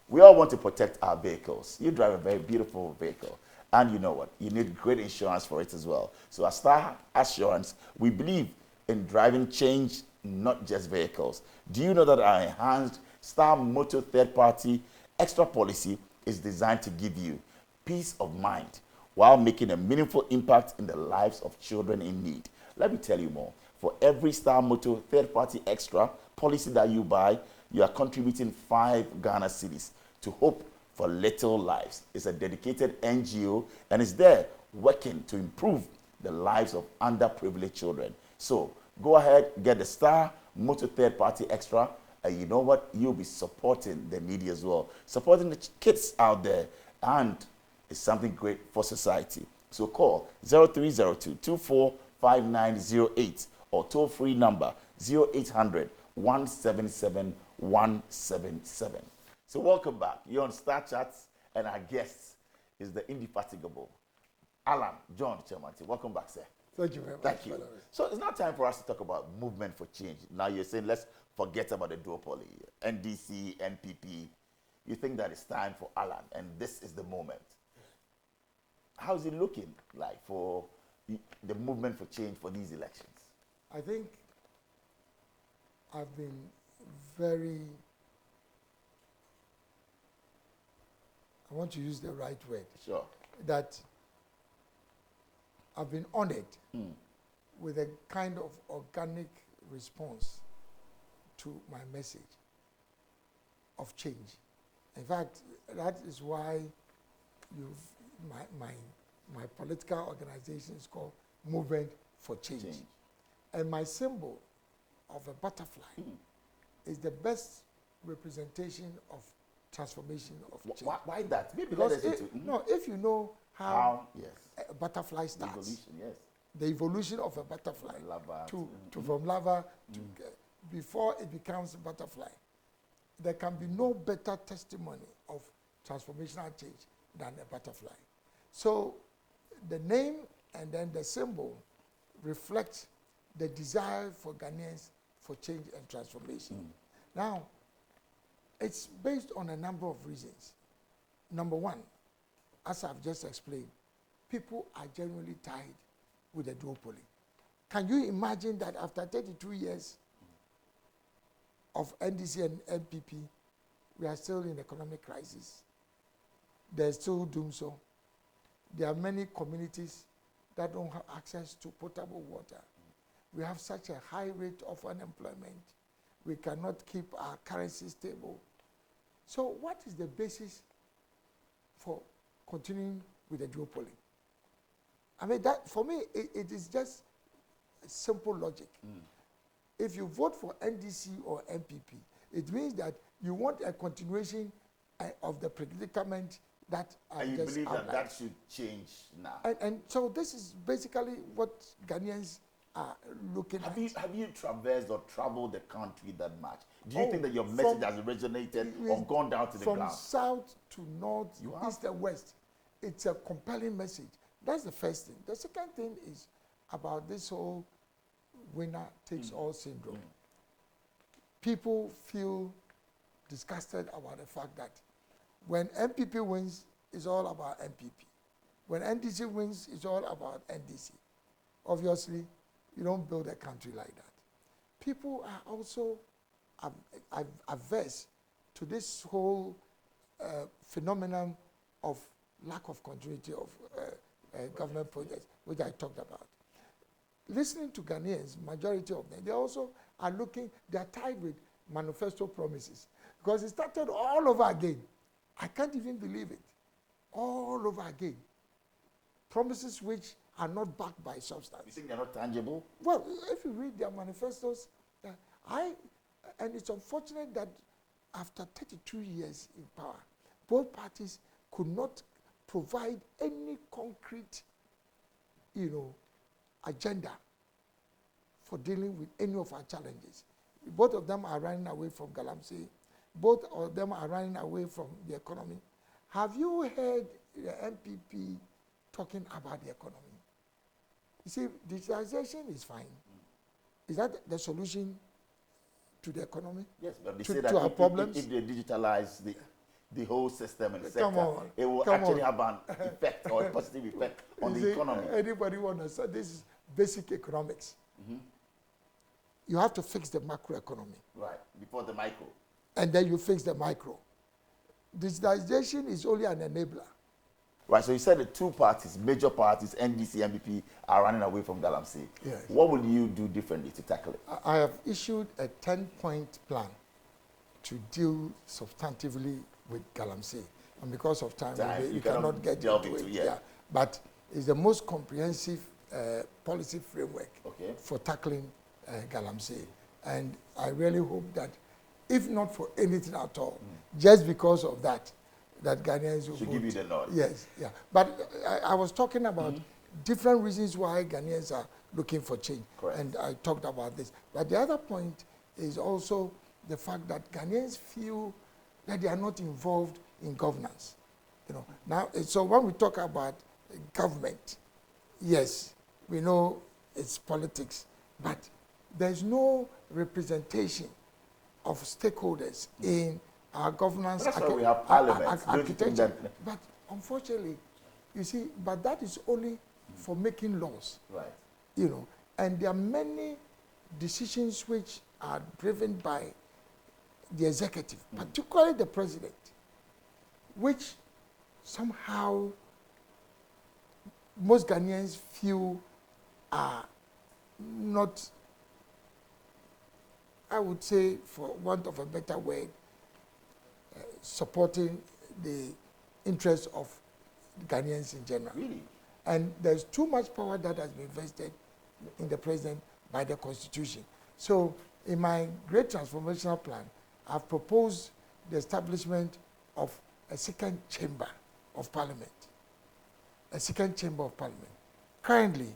We all want to protect our vehicles. You drive a very beautiful vehicle. And you know what? You need great insurance for it as well. So at Starr Assurance, we believe in driving change, not just vehicles. Do you know that our enhanced Starr Motor Third Party Extra policy is designed to give you peace of mind while making a meaningful impact in the lives of children in need? Let me tell you more. For every Starr Motor Third Party Extra policy that you buy, you are contributing 5 Ghana cedis to Hope for Little Lives. It's a dedicated NGO and is there working to improve the lives of underprivileged children. So go ahead, get the Starr Motor Third Party Extra, and you know what? You'll be supporting the needy as well, supporting the kids out there, and it's something great for society. So call 0302-245908 or toll-free number 0800 177 177. So welcome back. You're on Star Chats, and our guest is the indefatigable Alan John Kyerematen. Welcome back, sir. Thank you very much. Thank you. So it's now time for us to talk about movement for change. Now you're saying let's forget about the duopoly, NDC, NPP. You think that it's time for Alan, and this is the moment. How's it looking like for the movement for change for these elections? I think I've been very, I want to use the right word, Sure. that I've been honored with a kind of organic response to my message of change. In fact, that is why my political organization is called Movement for Change. And my symbol of a butterfly is the best representation of transformation of change. Why that? Maybe Because if you know how yes. a butterfly starts, Evolution, yes. the evolution of a butterfly Larva to from larva to before it becomes a butterfly, there can be no better testimony of transformational change than a butterfly. So the name and then the symbol reflect the desire for Ghanaians for change and transformation. Now, it's based on a number of reasons. Number one, as I've just explained, people are genuinely tired with the duopoly. Can you imagine that after 32 years of NDC and NPP, we are still in economic crisis? There's still doom so. There are many communities that don't have access to potable water. We have such a high rate of unemployment. We cannot keep our currency stable. So what is the basis for continuing with the duopoly? I mean, that for me, it is just simple logic. If you vote for NDC or NPP, it means that you want a continuation of the predicament that I And you just believe outlined. that should change now? And so this is basically what Ghanaians are looking at. Have you traversed or traveled the country that much? Do you think that your message has resonated or gone down to the ground? From south to north, east and west, it's a compelling message. That's the first thing. The second thing is about this whole winner takes all syndrome. People feel disgusted about the fact that when NPP wins, it's all about NPP. When NDC wins, it's all about NDC. Obviously, you don't build a country like that. People are also averse to this whole phenomenon of lack of continuity of government projects, which I talked about. Listening to Ghanaians, majority of them, they also are looking, they are tied with manifesto promises because it started all over again. I can't even believe it. All over again. Promises which are not backed by substance. You think they're not tangible? Well, if you read their manifestos, and it's unfortunate that after 32 years in power, both parties could not provide any concrete, agenda for dealing with any of our challenges. Both of them are running away from Galamsey. Both of them are running away from the economy. Have you heard the NPP talking about the economy. You see, digitalization is fine. Is that the solution to the economy? Yes, but they to, say that to our if, problems? if they digitalize the whole system and sector, on, it will actually have an effect or a positive effect on the economy. Anybody want to say this is basic economics? You have to fix the macroeconomy. Right, before the micro. And then you fix the micro. Digitalization is only an enabler. Right, so you said the two parties, major parties, NDC, MPP, are running away from Galamsey. Yes. What will you do differently to tackle it? I have issued a 10-point plan to deal substantively with Galamsey. And because of time, we cannot get into it. Yeah. But it's the most comprehensive policy framework for tackling Galamsey. And I really hope that, if not for anything at all, just because of that, that Ghanaians will should give you the nod. Yes, yeah. But I was talking about different reasons why Ghanaians are looking for change. Correct. And I talked about this. But the other point is also the fact that Ghanaians feel that they are not involved in governance. You know, now, so when we talk about government, yes, we know it's politics, but there's no representation of stakeholders in our governance. That's why we have parliament. Architecture. But unfortunately, you see, but that is only for making laws. Right. You know, and there are many decisions which are driven by the executive, particularly the president, which somehow most Ghanaians feel are not, I would say, for want of a better word, supporting the interests of Ghanaians in general. Really? And there's too much power that has been vested in the president by the Constitution. So in my great transformational plan, I've proposed the establishment of a second chamber of parliament. A second chamber of parliament. Currently,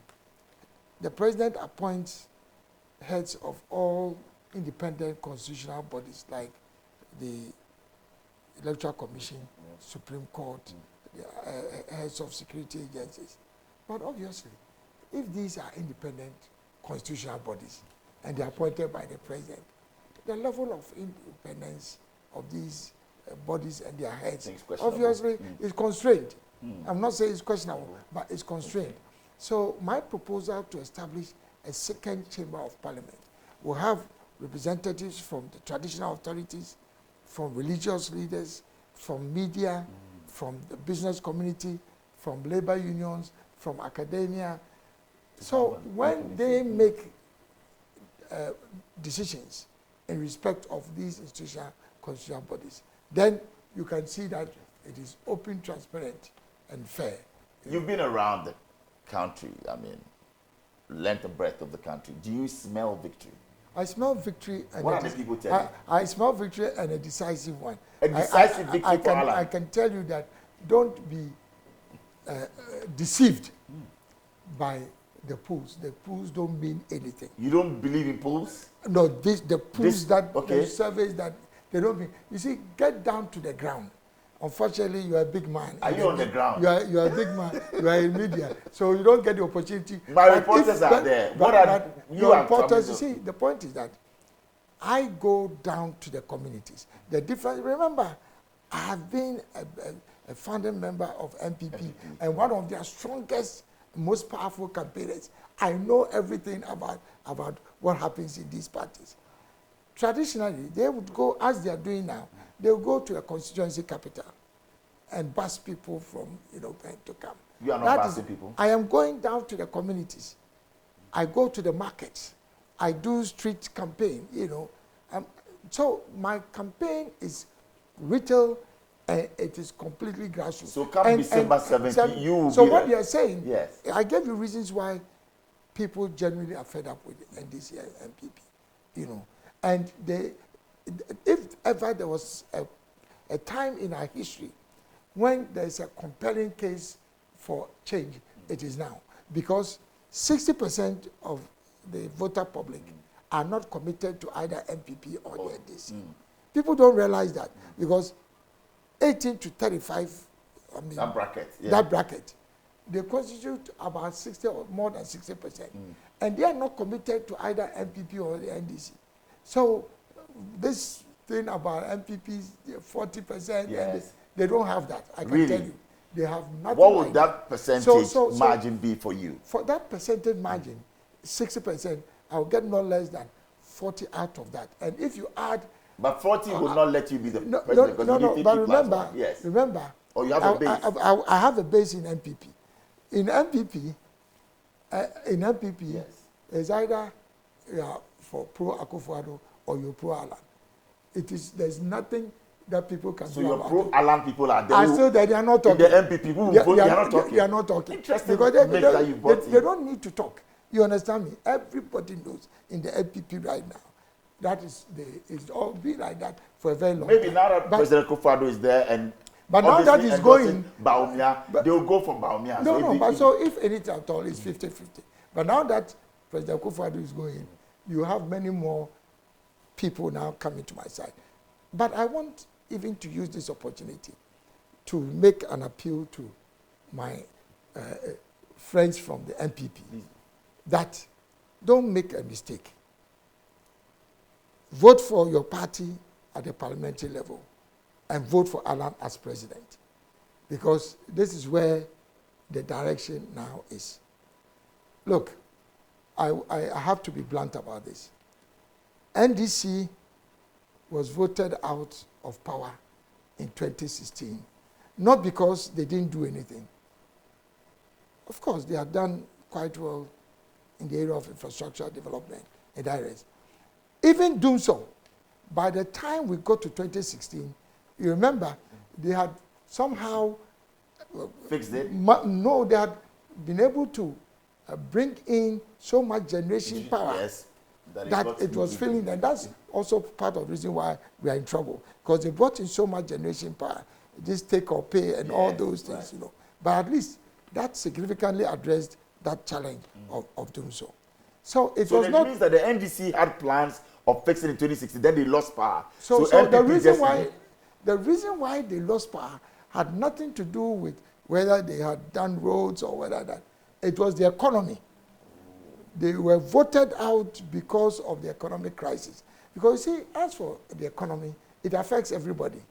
the president appoints heads of all independent constitutional bodies like the Electoral Commission, Supreme Court, the heads of security agencies. But obviously, if these are independent constitutional bodies and they are appointed by the president, the level of independence of these bodies and their heads obviously is constrained. I'm not saying it's questionable, but it's constrained. So my proposal to establish a second chamber of parliament will have representatives from the traditional authorities, from religious leaders, from media, from the business community, from labor unions, from academia. So when they make decisions in respect of these institutional constitutional bodies, then you can see that it is open, transparent, and fair. You've been around the country, I mean, length and breadth of the country. Do you smell victory? I smell victory. And what are the people telling you? I smell victory, and a decisive one. A decisive victory for Alan. I can tell you that don't be deceived by the polls. The polls don't mean anything. You don't believe in polls? No, the polls the surveys that they don't mean. You see, get down to the ground. Unfortunately, you are a big man. Are you on the ground? You are a big man. You are in media, so you don't get the opportunity. My reporters are there. What are your reporters? You see, the point is that I go down to the communities. The difference. Remember, I have been a founding member of MPP and one of their strongest, most powerful campaigners. I know everything about what happens in these parties. Traditionally, they would go, as they are doing now, they will go to a constituency capital and bus people from, to come. You are not busing people? I am going down to the communities. I go to the markets. I do street campaign, So my campaign is retail and it is completely grassroots. So come December 17th, you will So what you are saying, yes. I gave you reasons why people generally are fed up with NDC and MPP, And if ever there was a time in our history when there is a compelling case for change, it is now. Because 60% of the voter public are not committed to either MPP or the NDC. People don't realize that because 18 to 35, that bracket, that bracket, they constitute about 60 or more than 60%. And they are not committed to either MPP or the NDC. So this thing about MPPs, 40%, and they don't have that. I can tell you. They have nothing. What would like that percentage margin be for you? For that percentage margin, 60%, I'll get no less than 40 out of that. And if you add... But 40 will not let you be the president because you need 50 but remember, yes. remember, or you have a base. I have a base in MPP. In MPP, yes. it's either for pro Akufo-Addo or you're pro Alan. There's nothing that people can do. So your pro Alan people are there. I still they are not talking. The MPP who vote, they are not talking. They are not talking. Interesting. Because they don't need to talk. You understand me? Everybody knows in the MPP right now. That is it's all been like that for a very long time. Maybe now that President Akufo-Addo is there and but now that is going Baumia, they will go for Baumia. So if anything at all, it's 50-50. But now that President Akufo-Addo is going, you have many more people now coming to my side. But I want even to use this opportunity to make an appeal to my friends from the MPP that don't make a mistake. Vote for your party at the parliamentary level and vote for Alan as president, because this is where the direction now is. Look, I have to be blunt about this. NDC was voted out of power in 2016, not because they didn't do anything. Of course, they had done quite well in the area of infrastructure development and that is. Even doing so, by the time we got to 2016, you remember, they had somehow fixed it? No, they had been able to bring in so much generation power that it was filling, and that's also part of the reason why we are in trouble, because they brought in so much generation power, this take or pay and all those things, you know. But at least that significantly addressed that challenge of doing so. So it was not... means that the NDC had plans of fixing in 2016, then they lost power. So the reason why they lost power had nothing to do with whether they had done roads or whether that. It was the economy. They were voted out because of the economic crisis. Because you see, as for the economy, it affects everybody.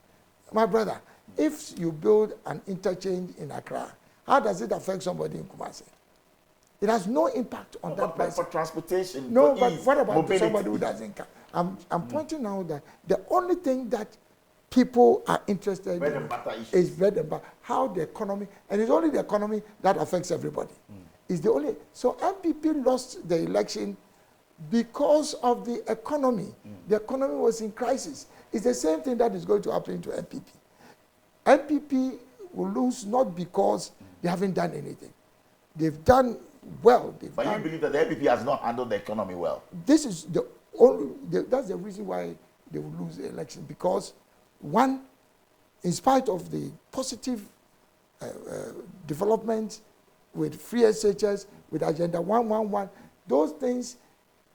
My brother, if you build an interchange in Accra, how does it affect somebody in Kumasi? It has no impact on that person. For transportation, no, for but ease, what about mobility? Somebody who doesn't come? I'm pointing out that the only thing that people are interested in is bread and butter. How the economy, and it's only the economy that affects everybody. It's the only. So MPP lost the election because of the economy. The economy was in crisis. It's the same thing that is going to happen to MPP. MPP will lose not because they haven't done anything. They've done well. But you believe that the MPP has not handled the economy well? This is the only, that's the reason why they will lose the election. Because one, in spite of the positive development with free SHS, with Agenda 111, those things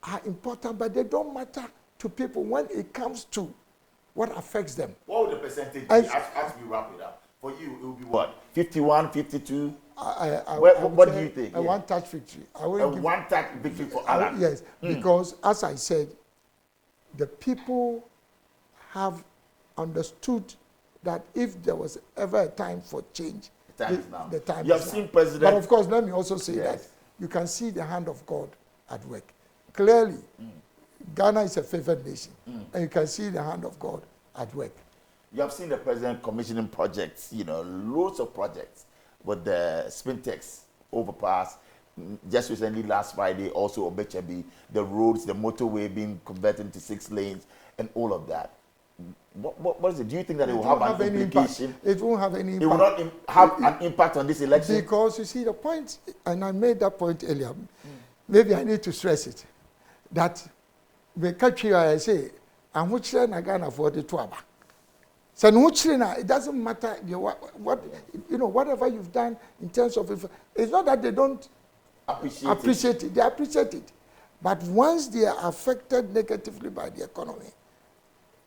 are important, but they don't matter to people when it comes to what affects them. What would the percentage be as we wrap it up? For you, it will be what? 51, 52? What do you think? A one-touch victory. A one-touch victory for Alan? Yes, because as I said, the people have understood that if there was ever a time for change, the time is now. The time you is have now. seen President... But of course, let me also say that you can see the hand of God at work. Clearly, Ghana is a favored nation, and you can see the hand of God at work. You have seen the president commissioning projects, you know, loads of projects with the Spintex overpass. Just recently, last Friday, also Obechebi, the roads, the motorway being converted into 6 lanes, and all of that. What is it? Do you think that it will have an implication? It won't have any impact. It will not have an impact on this election? Because you see the point, and I made that point earlier, maybe I need to stress it, that the country, I say, and which I can afford it to have. So it doesn't matter whatever you've done in terms of, it's not that they don't appreciate it. They appreciate it. But once they are affected negatively by the economy,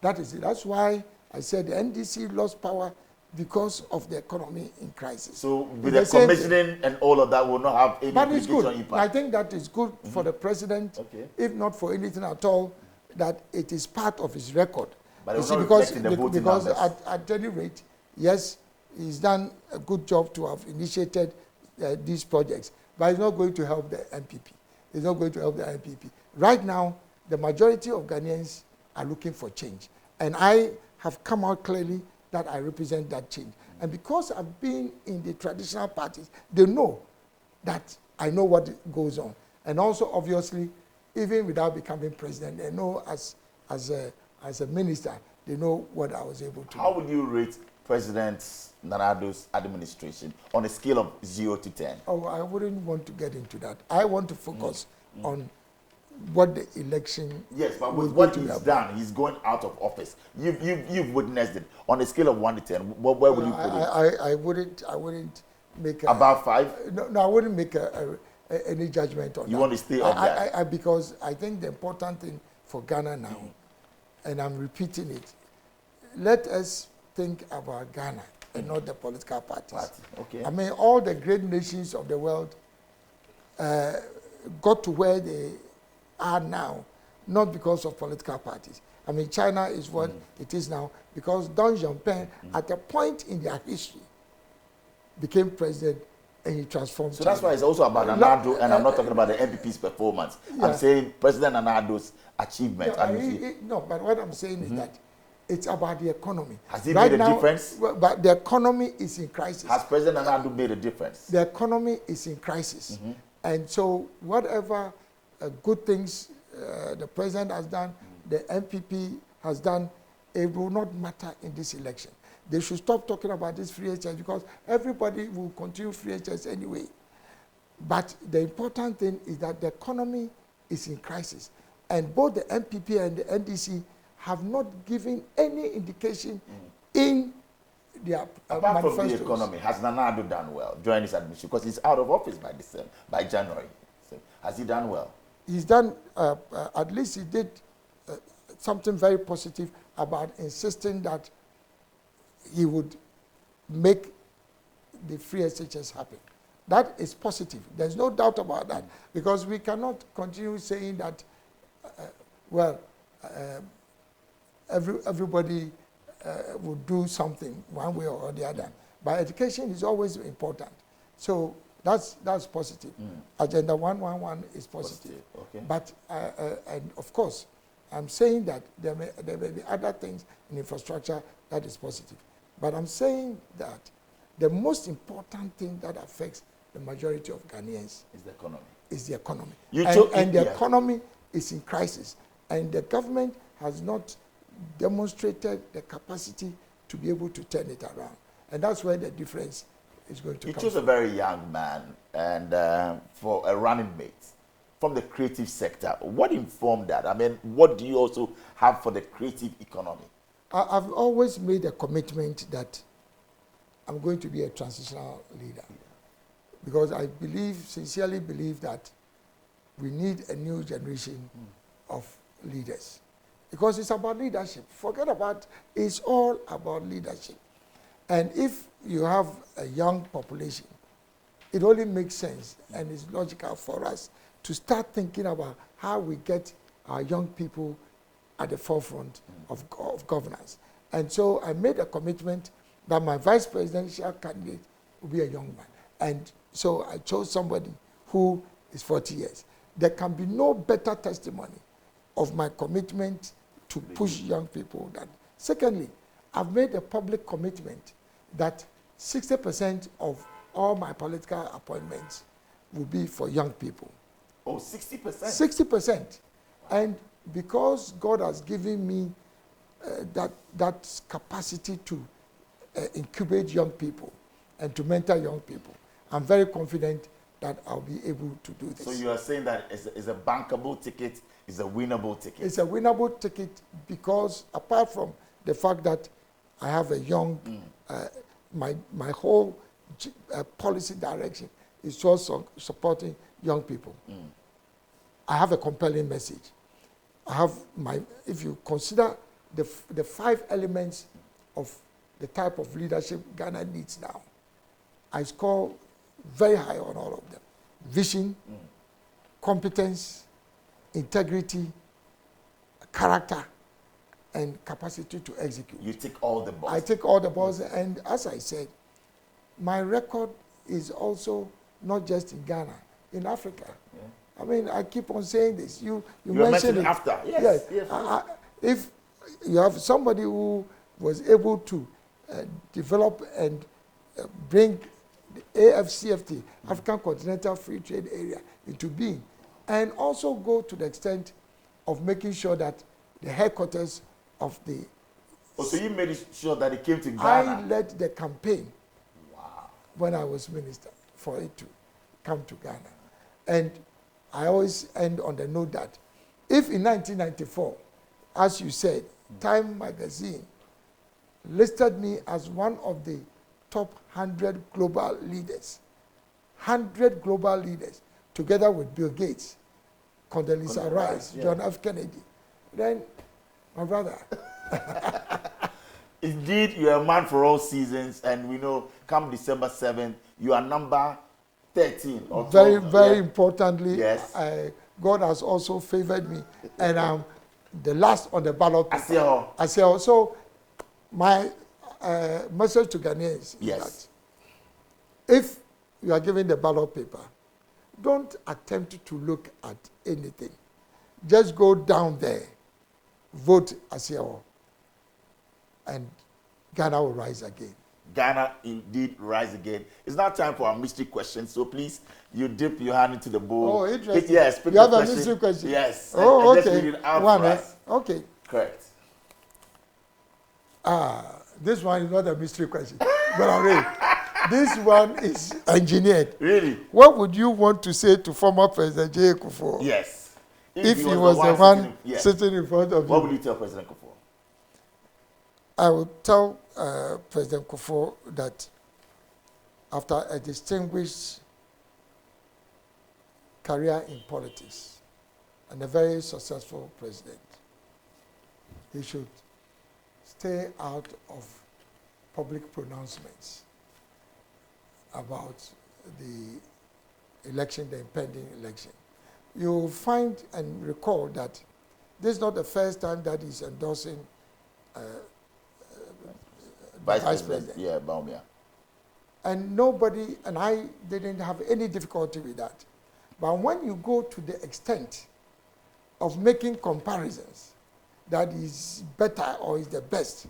that is it. That's why I said the NDC lost power because of the economy in crisis. So with the commissioning and all of that will not have any but it's good. impact. I think that is good for the president, if not for anything at all, that it is part of his record. But it will not reflect in the voting numbers. At any rate, yes, he's done a good job to have initiated these projects, but it's not going to help the MPP. It's not going to help the MPP. Right now, the majority of Ghanaians are looking for change. And I have come out clearly that I represent that change. And because I've been in the traditional parties, they know that I know what goes on. And also, obviously, even without becoming president, they know as a minister, they know what I was able to do. How would you rate President Nana Addo's administration on a scale of 0 to 10? Oh, I wouldn't want to get into that. I want to focus on what the election. Yes, but with what he's done, he's going out of office. You've witnessed it. On a scale of 1 to 10, where would you put it? I wouldn't make about 5. No, I wouldn't make any judgment on that. You want to stay on that? Because I think the important thing for Ghana now, and I'm repeating it, let us think about Ghana and not the political parties. Okay. I mean, all the great nations of the world got to where they are now, not because of political parties. I mean, China is what it is now because Deng Xiaoping, at a point in their history, became president and he transformed So China. that's why it's also about Nana Addo, and I'm not talking about the MPP's performance. Yeah. I'm saying President Nana Addo's achievement. No, but what I'm saying is that it's about the economy. Has it made a difference? But the economy is in crisis. Has President Nana Addo made a difference? The economy is in crisis. And so whatever good things the president has done, the MPP has done, it will not matter in this election. They should stop talking about this free HS because everybody will continue free HS anyway. But the important thing is that the economy is in crisis. And both the MPP and the NDC have not given any indication in their Apart manifestos. from the economy, has Nana Addo done well during his administration? Because he's out of office by January. So has he done well? He's done, at least he did something very positive about insisting that he would make the free SHS happen. That is positive. There's no doubt about that. Because we cannot continue saying that, everybody will do something one way or the other. But education is always important. So that's positive. Agenda 111 is positive. Okay. But, and of course, I'm saying that there may be other things in infrastructure that is positive. But I'm saying that the most important thing that affects the majority of Ghanaians is the economy. Is the economy. And the economy is in crisis. And the government has not demonstrated the capacity to be able to turn it around. And that's where the difference is going to come. You chose a very young man and for a running mate from the creative sector. What informed that? I mean, what do you also have for the creative economy? I've always made a commitment that I'm going to be a transitional leader. Because I sincerely believe that we need a new generation of leaders. Because it's about leadership. Forget about, it's all about leadership. And if you have a young population, it only makes sense and it's logical for us to start thinking about how we get our young people at the forefront of governance. And so I made a commitment that my vice presidential candidate will be a young man. And so I chose somebody who is 40 years. There can be no better testimony of my commitment to push young people. Secondly, I've made a public commitment that 60% of all my political appointments will be for young people. Oh, 60%? 60%. And because God has given me that capacity to incubate young people and to mentor young people, I'm very confident that I'll be able to do this. So you are saying that it's a bankable ticket, it's a winnable ticket? It's a winnable ticket because apart from the fact that I have a young, my whole policy direction is also supporting young people. I have a compelling message. I have if you consider the 5 elements of the type of leadership Ghana needs now, I score very high on all of them. Vision, competence, integrity, character, and capacity to execute. You tick all the boxes. I take all the balls, and as I said, my record is also not just in Ghana, in Africa. Yeah. I mean, I keep on saying this. You mentioned it. After. Yes. If you have somebody who was able to develop and bring the AFCFTA, African Continental Free Trade Area, into being, and also go to the extent of making sure that the headquarters of the... Oh, so you made sure that it came to Ghana? I led the campaign when I was minister for it to come to Ghana. And I always end on the note that if in 1994, as you said, Time magazine listed me as one of the top 100 global leaders, 100 global leaders, together with Bill Gates, Condoleezza Rice, John F. Kennedy, then, my brother. Indeed, you are a man for all seasons, and we know come December 7th, you are number 13. Or 12, very importantly, yes. God has also favored me, and I'm the last on the ballot paper. I see. So, my message to Ghanaians is that if you are given the ballot paper, don't attempt to look at anything. Just go down there, vote Asiao, and Ghana will rise again. Ghana indeed rise again. It's now time for our mystery question. So please, you dip your hand into the bowl. Oh, interesting. Yes. You have a mystery question? Yes. Oh, and okay. Just read it out One, for us. Okay. Correct. This one is not a mystery question. Bola Ray, this one is engineered. Really? What would you want to say to former President J. Kufuor? Yes. If he was the one sitting in front of you. What would you tell President Kufuor? I would tell President Kufuor that after a distinguished career in politics and a very successful president, he should stay out of public pronouncements about the election, the impending election. You'll find and recall that this is not the first time that he's endorsing Vice President. Yeah, Baumia. And nobody, and I didn't have any difficulty with that. But when you go to the extent of making comparisons that is better or is the best,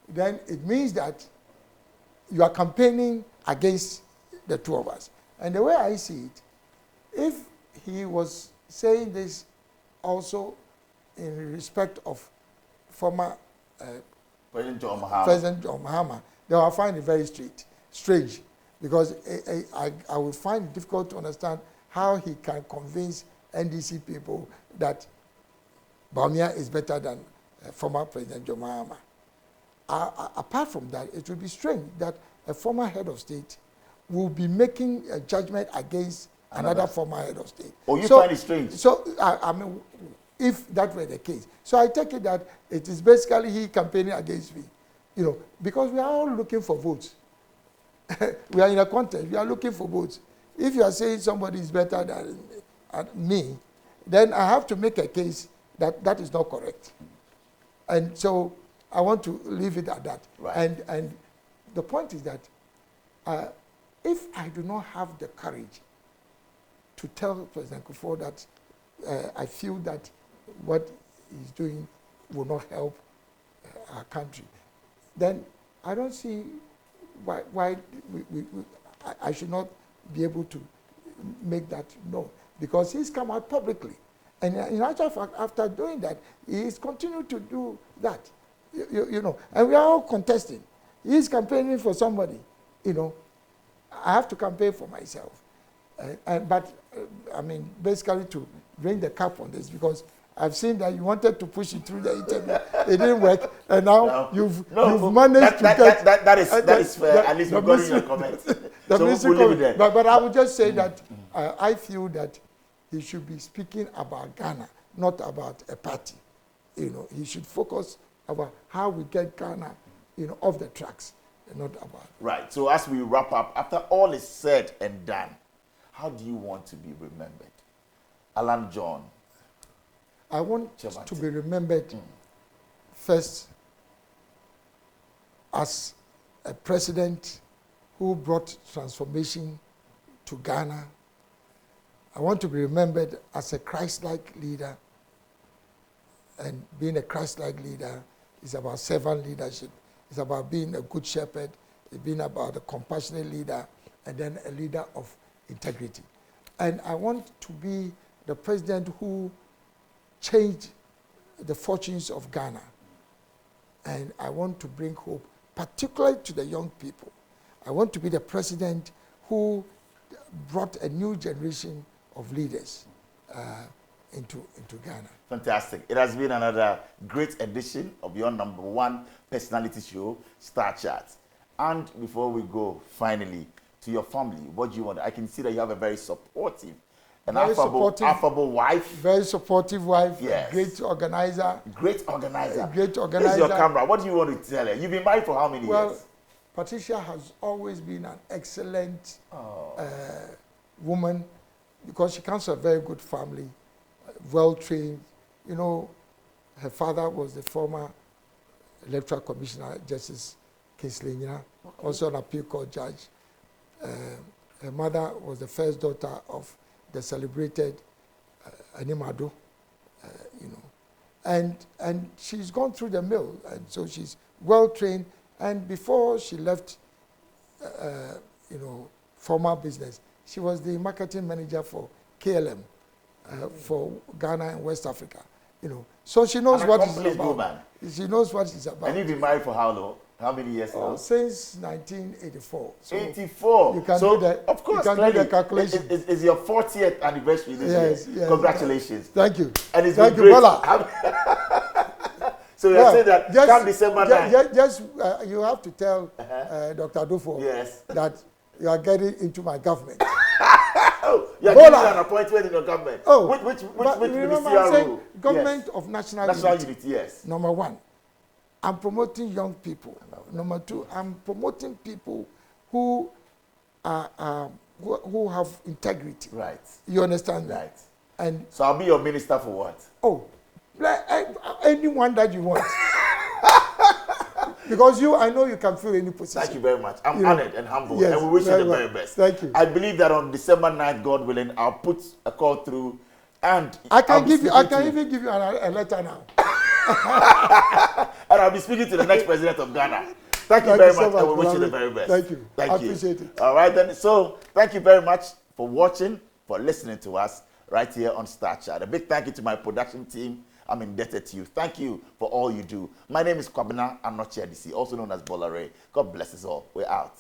then it means that you are campaigning against the two of us. And the way I see it, if he was saying this also in respect of former President John Mahama, then I find it very strange, because I would find it difficult to understand how he can convince NDC people that Baumia is better than former President John Mahama. Apart from that, it would be strange that a former head of state will be making a judgment against another former head of state. Oh, you find it strange? So, I mean, if that were the case. So I take it that it is basically he campaigning against me, because we are all looking for votes. We are in a contest. We are looking for votes. If you are saying somebody is better than me, then I have to make a case that that is not correct. And so I want to leave it at that. Right. And the point is that if I do not have the courage to tell President Kufuor that I feel that what he's doing will not help our country, then I don't see why I should not be able to make that known, because he's come out publicly. And in actual fact, after doing that, he's continued to do that, and we are all contesting. He's campaigning for somebody, I have to campaign for myself. But I mean, basically to bring the cap on this, because I've seen that you wanted to push it through the internet. It didn't work, and now you've managed to get... That is fair. At least we've got in your comments. So we'll leave it there. But I would just say that I feel that he should be speaking about Ghana, not about a party. He should focus about how we get Ghana off the tracks, not about. Right. So as we wrap up, after all is said and done, how do you want to be remembered? Alan John. I want Kyerematen to be remembered first as a president who brought transformation to Ghana. I want to be remembered as a Christ-like leader. And being a Christ-like leader is about servant leadership. It's about being a good shepherd. It's being about a compassionate leader and then a leader of integrity. And I want to be the president who changed the fortunes of Ghana. And I want to bring hope, particularly to the young people. I want to be the president who brought a new generation of leaders into Ghana. Fantastic. It has been another great edition of your #1 personality show, Star Chat. And before we go, finally, to your family, what do you want? I can see that you have a very supportive and affable wife. Very supportive wife. Yes. Great organizer. Great organizer. Great organizer. This is your camera. What do you want to tell her? You've been married for how many years? Patricia has always been an excellent woman because she comes from a very good family, well trained. Her father was the former electoral commissioner, Justice Kingsley Nyina, also an appeal court judge. Her mother was the first daughter of the celebrated Animado, and she's gone through the mill, and so she's well trained. And before she left, formal business, she was the marketing manager for KLM, for Ghana and West Africa. So she knows what it's about. She knows what it's about. And you've been married for how long? How many years now? Since 1984. So 84. You can do that. Of course, you can do the calculation. It's your 40th anniversary this year. Yes. Congratulations. Thank you. And it's Thank been you, great. Bola. So you're saying that come December 9th. You have to tell Dr. Dufo that you are getting into my government. You're giving an appointment in your government. Which ministerial government of national unity, yes. Number 1, I'm promoting young people. Number 2, I'm promoting people who who have integrity. Right. You understand that? Right. And so I'll be your minister for what? Anyone that you want. Because I know you can fill any position. Thank you very much. I'm honored and humbled, and we wish you the very best. Thank you. I believe that on December 9th, God willing, I'll put a call through, and I can even give you a letter now. And I'll be speaking to the next president of Ghana. Thank you very much, and we wish you the very best. Thank you. Thank I you. appreciate it. All right, then. So, thank you very much for watching, for listening to us right here on Star Chat. A big thank you to my production team. I'm indebted to you. Thank you for all you do. My name is Kwabena Anoche Adisi, also known as Bola Ray. God bless us all. We're out.